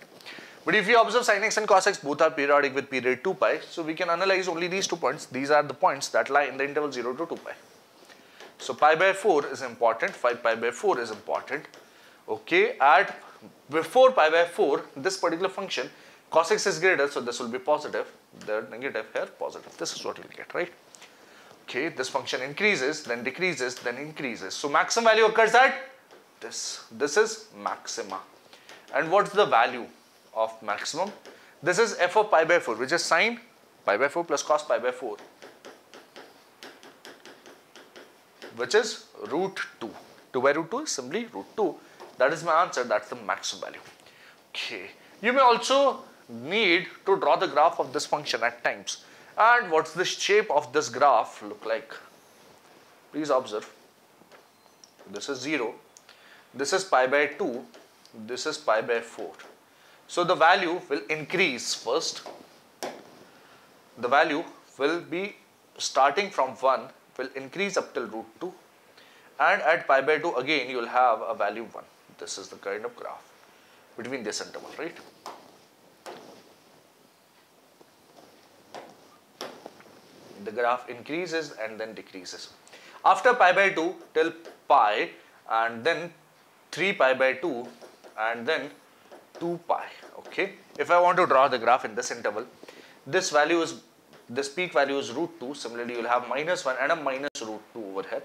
But if you observe sin x and cos x, both are periodic with period 2 pi, so we can analyze only these 2 points. These are the points that lie in the interval 0 to 2 pi. So pi by 4 is important, 5 pi by 4 is important. Okay, at before pi by 4, this particular function cos x is greater, so this will be positive, the negative here positive. This is what you will get, right? Okay, this function increases, then decreases, then increases. So maximum value occurs at this. This is maxima. And what's the value of maximum? This is f of pi by 4, which is sine pi by 4 plus cos pi by 4, which is root 2. 2 by root 2 is simply root 2. That is my answer. That's the maximum value. Okay. You may also need to draw the graph of this function at times. And what's the shape of this graph look like? Please observe. This is 0. This is pi by 2. This is pi by 4. So the value will increase first. The value will be starting from 1, will increase up till root 2. And at pi by 2 again you will have a value 1. This is the kind of graph between this interval, right? The graph increases and then decreases. After pi by 2 till pi, and then 3 pi by 2 and then 2 pi. Okay, if I want to draw the graph in this interval, this peak value is root 2. Similarly, you will have -1 and a minus root 2 over here.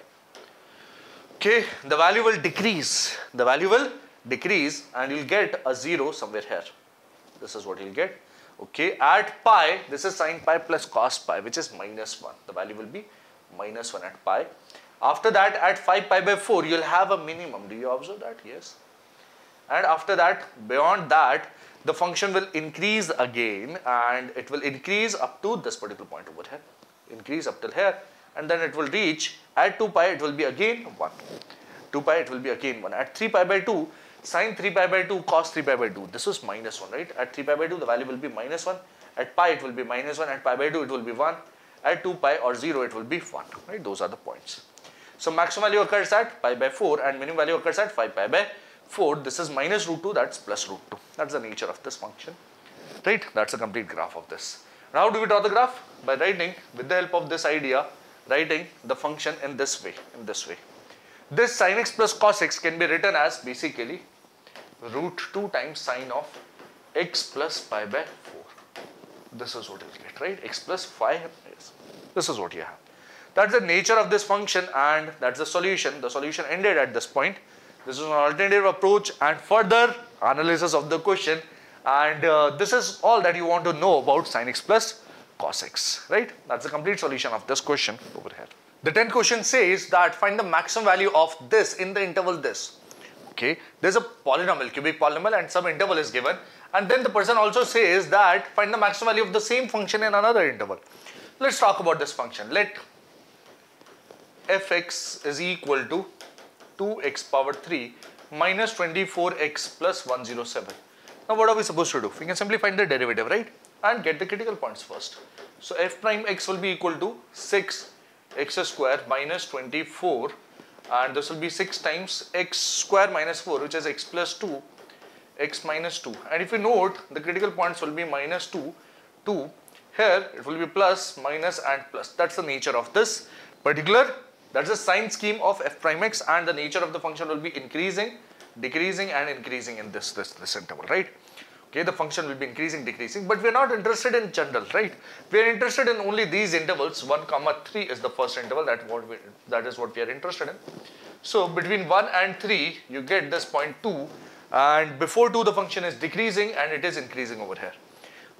Okay, the value will decrease. The value will decrease and you'll get a 0 somewhere here. This is what you'll get. Okay, at pi, this is sin pi plus cos pi, which is -1. The value will be -1 at pi. After that, at 5 pi by 4, you'll have a minimum. Do you observe that? Yes. And after that, beyond that, the function will increase again, and it will increase up to this particular point over here. Increase up till here, and then it will reach, at 2 pi, it will be again 1. 2 pi, it will be again 1. At 3 pi by 2, sin 3 pi by 2, cos 3 pi by 2. This is -1, right? At 3 pi by 2, the value will be -1. At pi, it will be -1. At pi by 2, it will be 1. At 2 pi or 0, it will be 1, right? Those are the points. So maximum value occurs at pi by 4 and minimum value occurs at 5 pi by 4. This is minus root 2, that's plus root 2. That's the nature of this function, right? That's a complete graph of this. Now, how do we draw the graph? By writing, with the help of this idea, writing the function in this way, This sin x plus cos x can be written as basically root 2 times sine of x plus pi by 4. This is what you get, right? X plus 5, yes. This is what you have. That's the nature of this function, and that's the solution. The solution ended at this point. This is an alternative approach and further analysis of the question, and this is all that you want to know about sin x plus cos x, right? That's the complete solution of this question over here. The 10th question says that find the maximum value of this in the interval this. Okay, there's a polynomial, cubic polynomial, and some interval is given, and then the person also says that find the maximum value of the same function in another interval. Let's talk about this function. Let fx is equal to 2x power 3 minus 24x plus 107. Now what are we supposed to do? We can simply find the derivative, right? And get the critical points first. So f prime x will be equal to 6x square minus 24, and this will be 6 times x square minus 4, which is x plus 2, x minus 2. And if you note, the critical points will be minus 2, 2. Here it will be plus, minus and plus. That's the nature of this particular. That's the sign scheme of f prime x, and the nature of the function will be increasing, decreasing and increasing in this interval, right? Okay, the function will be increasing, decreasing, but we are not interested in general, right? We are interested in only these intervals. 1, 3 is the first interval, that is what we are interested in. So between 1 and 3, you get this point 2, and before 2 the function is decreasing and it is increasing over here.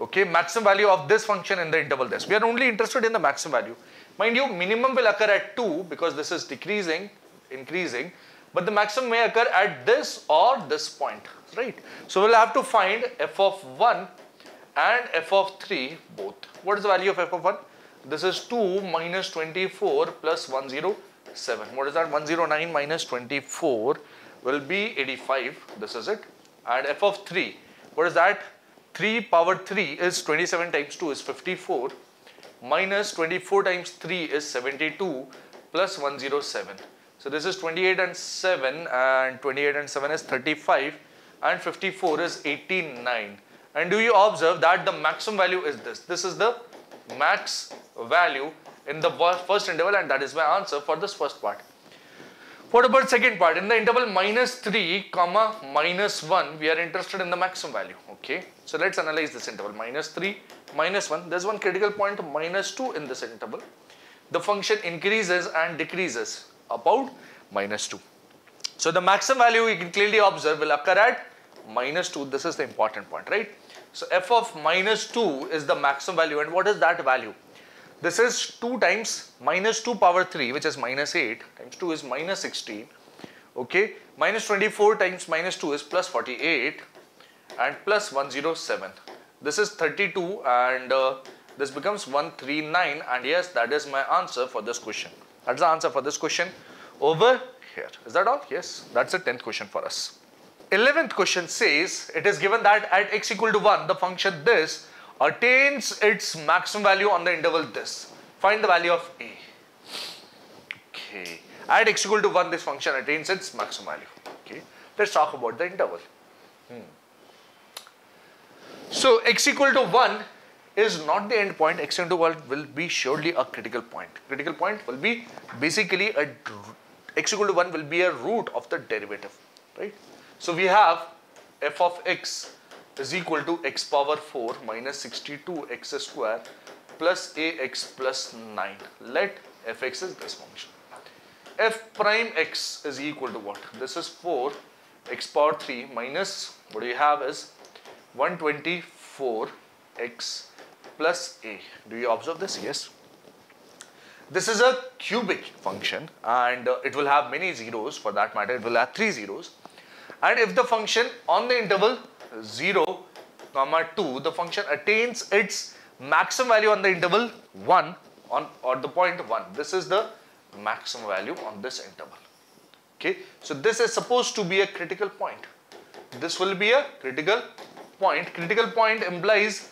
Okay, maximum value of this function in the interval this. We are only interested in the maximum value. Mind you, minimum will occur at 2 because this is decreasing, increasing, but the maximum may occur at this or this point, right? So we'll have to find f of 1 and f of 3 both. What is the value of f of 1? This is 2 minus 24 plus 107. What is that? 109 minus 24 will be 85. This is it. And f of 3, what is that? 3 power 3 is 27 times 2 is 54. Minus 24 times 3 is 72 plus 107. So this is 28 and 7, and 28 and 7 is 35, and 54 is 89. And do you observe that the maximum value is this? This is the max value in the first interval, and that is my answer for this first part. What about second part? In the interval minus 3 comma minus 1, we are interested in the maximum value. Okay, so let's analyze this interval. Minus 3, minus 1. There's one critical point, minus 2 in this interval. The function increases and decreases about minus 2. So the maximum value you can clearly observe will occur at minus 2. This is the important point, right? So f of minus 2 is the maximum value, and what is that value? This is 2 times minus 2 power 3, which is minus 8, times 2 is minus 16. Okay, minus 24 times minus 2 is plus 48, and plus 107. This is 32, and this becomes 139, and yes, that is my answer for this question. That's the answer for this question over here. Is that all? Yes, that's the 10th question for us. 11th question says, it is given that at x equal to 1, the function this attains its maximum value on the interval this. Find the value of a. Okay, at x equal to 1, this function attains its maximum value. Okay, Let's talk about the interval. So x equal to 1 is not the end point. X equal to 1 will be surely a critical point. Critical point will be basically x equal to 1 will be a root of the derivative, right? So we have f of x is equal to x power 4 minus 62x square plus ax plus 9. Let fx is this function. F prime x is equal to what? This is 4 x power 3 minus what we have is 124 x plus a. Do you observe this? Yes. This is a cubic function and it will have many zeros. For that matter, it will have 3 zeros. And if the function on the interval 0, 2, the function attains its maximum value on the interval 1 or the point 1. This is the maximum value on this interval. Okay, so this is supposed to be a critical point. This will be a critical point. Critical point implies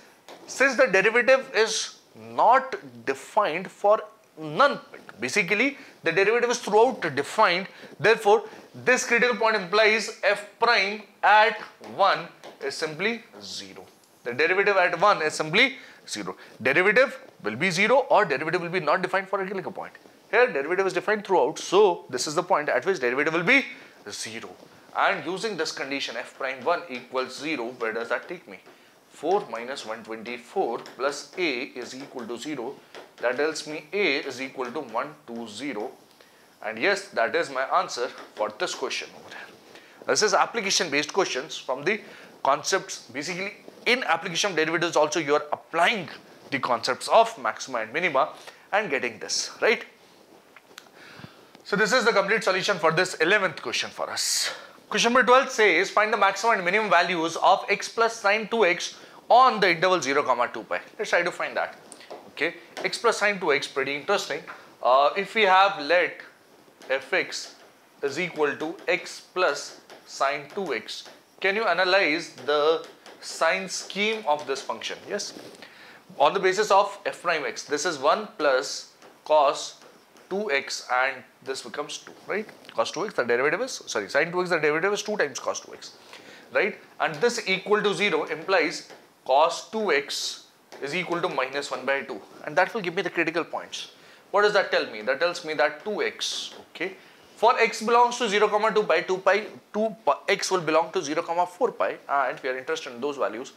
since the derivative is not defined for none, basically the derivative is throughout defined, therefore this critical point implies f prime at 1 is simply 0. The derivative at 1 is simply 0. Derivative will be 0 or derivative will be not defined for a critical point. Here derivative is defined throughout, so this is the point at which derivative will be 0. And using this condition f prime 1 equals 0, where does that take me? 4 minus 124 plus a is equal to 0. That tells me a is equal to 120. And yes, that is my answer for this question over here. This is application based questions from the concepts. Basically in application of derivatives also you are applying the concepts of maxima and minima and getting this, right? So this is the complete solution for this 11th question for us. Question number 12 says find the maximum and minimum values of x plus sine 2x on the interval 0, 2 pi. Let's try to find that. Okay, x plus sine 2x, pretty interesting. If we have let fx is equal to x plus sine 2x, can you analyze the sign scheme of this function? Yes, on the basis of f prime x, this is 1 plus cos 2x and this becomes 2, right? Cos 2x, the derivative is, sorry, sin 2x, the derivative is 2 times cos 2x, right? And this equal to 0 implies cos 2x is equal to minus 1 by 2, and that will give me the critical points. What does that tell me? That tells me that 2x, okay, for x belongs to 0, 2 pi, 2 x will belong to 0, 4 pi, and we are interested in those values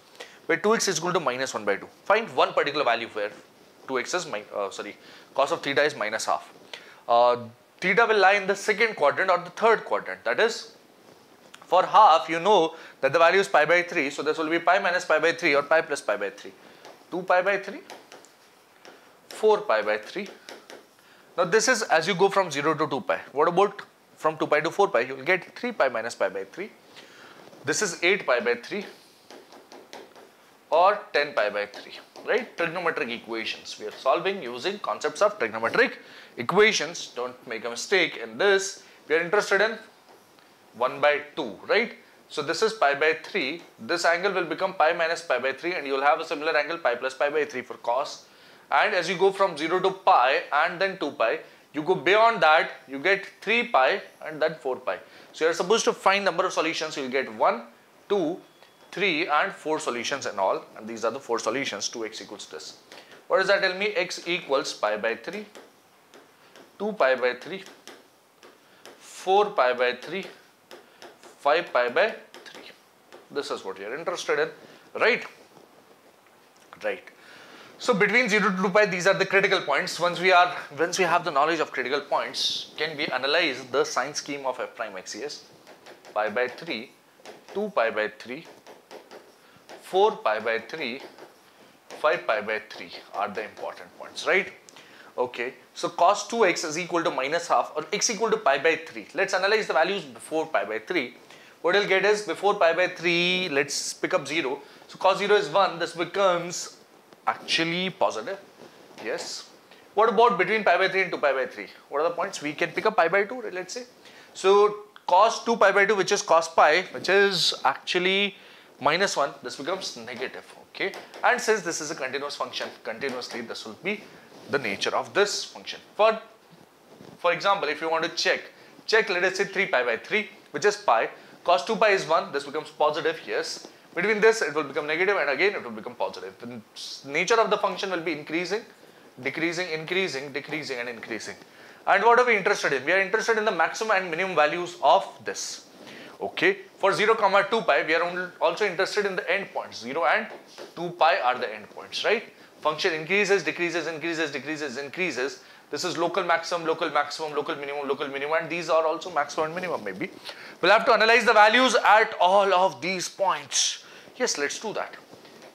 where 2x is equal to minus 1 by 2. Find one particular value where 2x is, cos of theta is minus half. Theta will lie in the second quadrant or the third quadrant. That is, for half, you know that the value is pi by 3. So this will be pi minus pi by 3 or pi plus pi by 3. 2 pi by 3, 4 pi by 3. Now this is as you go from 0 to 2 pi. What about from 2 pi to 4 pi? You will get 3 pi minus pi by 3. This is 8 pi by 3 or 10 pi by 3. Right? Trigonometric equations. We are solving using concepts of trigonometric equations. Don't make a mistake in this. We are interested in 1 by 2, right? So this is pi by 3. This angle will become pi minus pi by 3 and you will have a similar angle pi plus pi by 3 for cos. And as you go from 0 to pi and then 2 pi, you go beyond that, you get 3 pi and then 4 pi. So you are supposed to find number of solutions. You will get 1, 2, 3 and 4 solutions and all, and these are the 4 solutions. 2x equals this. What does that tell me? X equals pi by 3, 2 pi by 3, 4 pi by 3, 5 pi by 3. This is what you are interested in, right? Right. So between 0 to 2 pi, these are the critical points. Once we have the knowledge of critical points, can we analyze the sign scheme of f prime x? Yes. Pi by 3, 2 pi by 3, 4 pi by 3, 5 pi by 3 are the important points, right? Okay, so cos 2x is equal to minus half or x equal to pi by 3. Let's analyze the values before pi by 3. What you'll get is before pi by 3, let's pick up 0. So cos 0 is 1, this becomes actually positive. Yes. What about between pi by 3 and 2 pi by 3? What are the points? We can pick up pi by 2, let's say. So cos 2 pi by 2, which is cos pi, which is actually minus 1, this becomes negative, okay? And since this is a continuous function, continuously this will be the nature of this function. For example, if you want to check let us say 3 pi by 3, which is pi, Cos 2 pi is 1, this becomes positive, yes. Between this, it will become negative, and again it will become positive. The nature of the function will be increasing, decreasing, increasing, decreasing, and increasing. And what are we interested in? We are interested in the maximum and minimum values of this. Okay, for 0, 2 pi, we are also interested in the endpoints. 0 and 2 pi are the endpoints, right? Function increases, decreases, increases, decreases, increases. This is local maximum, local minimum, and these are also maximum and minimum maybe. We'll have to analyze the values at all of these points. Yes, let's do that.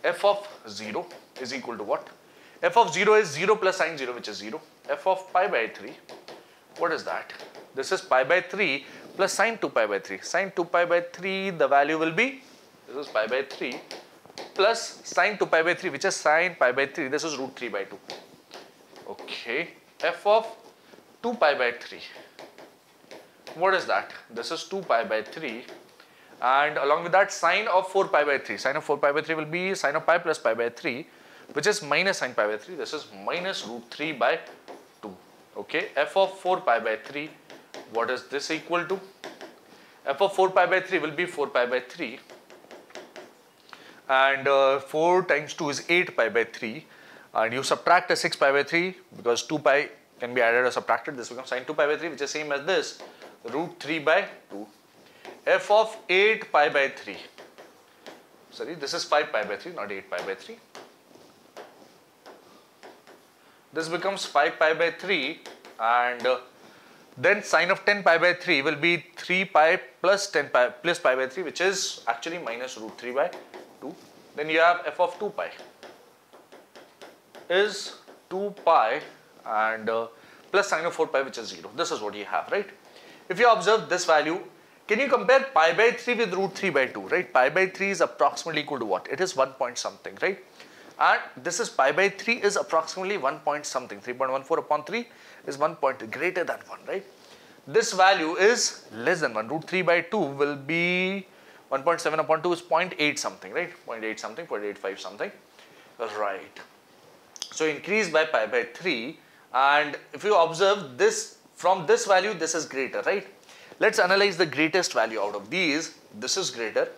F of 0 is equal to what? F of 0 is 0 plus sine 0, which is 0. F of pi by 3, what is that? This is pi by 3 plus sine 2 pi by 3. Sine 2 pi by 3, the value will be, this is pi by 3 plus sine 2 pi by 3, which is sine pi by 3. This is root 3 by 2. Okay. F of 2 pi by 3. What is that? This is 2 pi by 3. And along with that, sine of 4 pi by 3. Sine of 4 pi by 3 will be sine of pi plus pi by 3, which is minus sine pi by 3. This is minus root 3 by 2. Okay. F of 4 pi by 3. What is this equal to? F of 4 pi by 3 will be 4 pi by 3. And 4 times 2 is 8 pi by 3. And you subtract a 6 pi by 3 because 2 pi can be added or subtracted. This becomes sine 2 pi by 3, which is same as this, root 3 by 2. F of 8 pi by 3. Sorry, this is 5 pi by 3, not 8 pi by 3. This becomes 5 pi by 3, and then sine of 10 pi by 3 will be 3 pi plus 10 pi plus pi by 3, which is actually minus root 3 by 2. Then you have f of 2 pi is 2 pi and plus sine of 4 pi, which is 0. This is what you have, right? If you observe this value, can you compare pi by 3 with root 3 by 2, right? Pi by 3 is approximately equal to what? It is 1 point something, right? And this is pi by 3 is approximately 1 point something. 3.14 upon 3 is 1 point greater than 1, right? This value is less than 1. Root 3 by 2 will be 1.7 upon 2 is 0.8 something, right? 0.8 something, 0.85 something, right? So increase by pi by 3, and if you observe this, from this value, this is greater, right? Let's analyze the greatest value out of these. This is greater,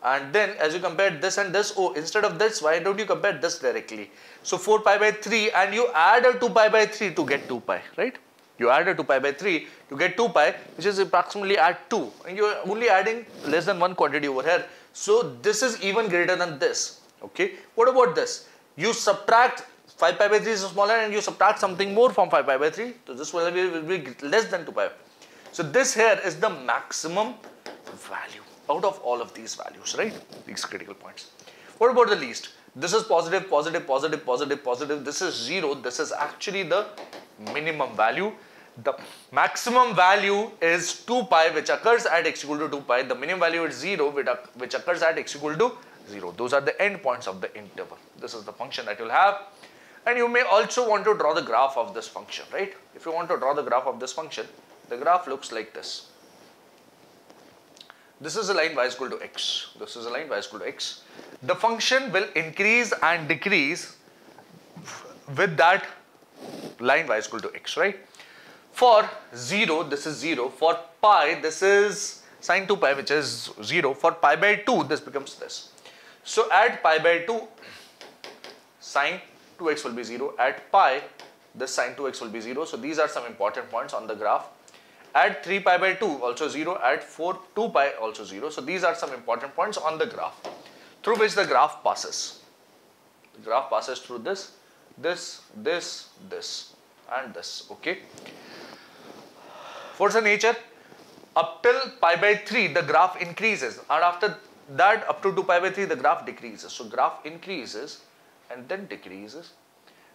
and then as you compare this and this, oh, instead of this, why don't you compare this directly? So 4 pi by 3, and you add a 2 pi by 3 to get 2 pi, right? You add a 2 pi by 3 to get 2 pi, which is approximately at 2, and you are only adding less than 1 quantity over here. So this is even greater than this, okay? What about this? You subtract 5 pi by 3 is smaller, and you subtract something more from 5 pi by 3, so this will be less than 2 pi. So this here is the maximum value out of all of these values, right? These critical points. What about the least? This is positive, positive, positive, positive, positive. This is 0. This is actually the minimum value. The maximum value is 2 pi, which occurs at x equal to 2 pi. The minimum value is 0, which occurs at x equal to 0. Those are the endpoints of the interval. This is the function that you'll have. And you may also want to draw the graph of this function, right? If you want to draw the graph of this function, the graph looks like this. This is a line y is equal to x. This is a line y is equal to x. The function will increase and decrease with that line y is equal to x, right? For 0, this is 0. For pi, this is sine 2 pi, which is 0. For pi by 2, this becomes this. So at pi by 2, sine 2x will be 0. At pi, this sine 2x will be 0. So these are some important points on the graph. At 3 pi by 2 also 0. At 2 pi also 0. So these are some important points on the graph through which the graph passes. The graph passes through this, this, this, this, and this. Okay. What's the nature? Up till pi by 3, the graph increases, and after that, up to 2 pi by 3, the graph decreases. So graph increases and then decreases.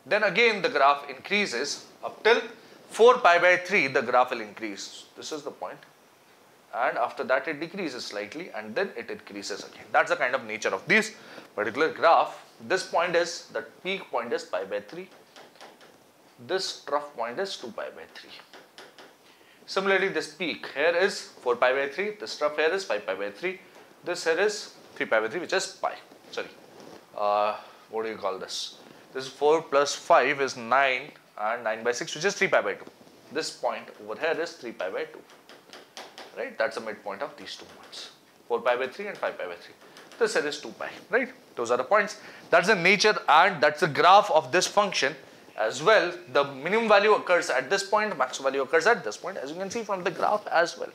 Then again the graph increases up till 4 pi by 3, the graph will increase. This is the point. And after that it decreases slightly, and then it increases again. That's the kind of nature of this particular graph. This point is, the peak point is pi by 3. This trough point is 2 pi by 3. Similarly, this peak here is 4 pi by 3. This trough here is 5 pi by 3. This here is 3 pi by 3, which is pi. Sorry. What do you call this? This is 4 plus 5 is 9, and 9 by 6, which is 3 pi by 2. This point over here is 3 pi by 2. Right? That's the midpoint of these 2 points. 4 pi by 3 and 5 pi by 3. This set is 2 pi, right? Those are the points. That's the nature and that's the graph of this function as well. The minimum value occurs at this point, maximum value occurs at this point, as you can see from the graph as well,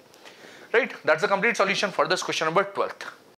right? That's the complete solution for this question number 12th.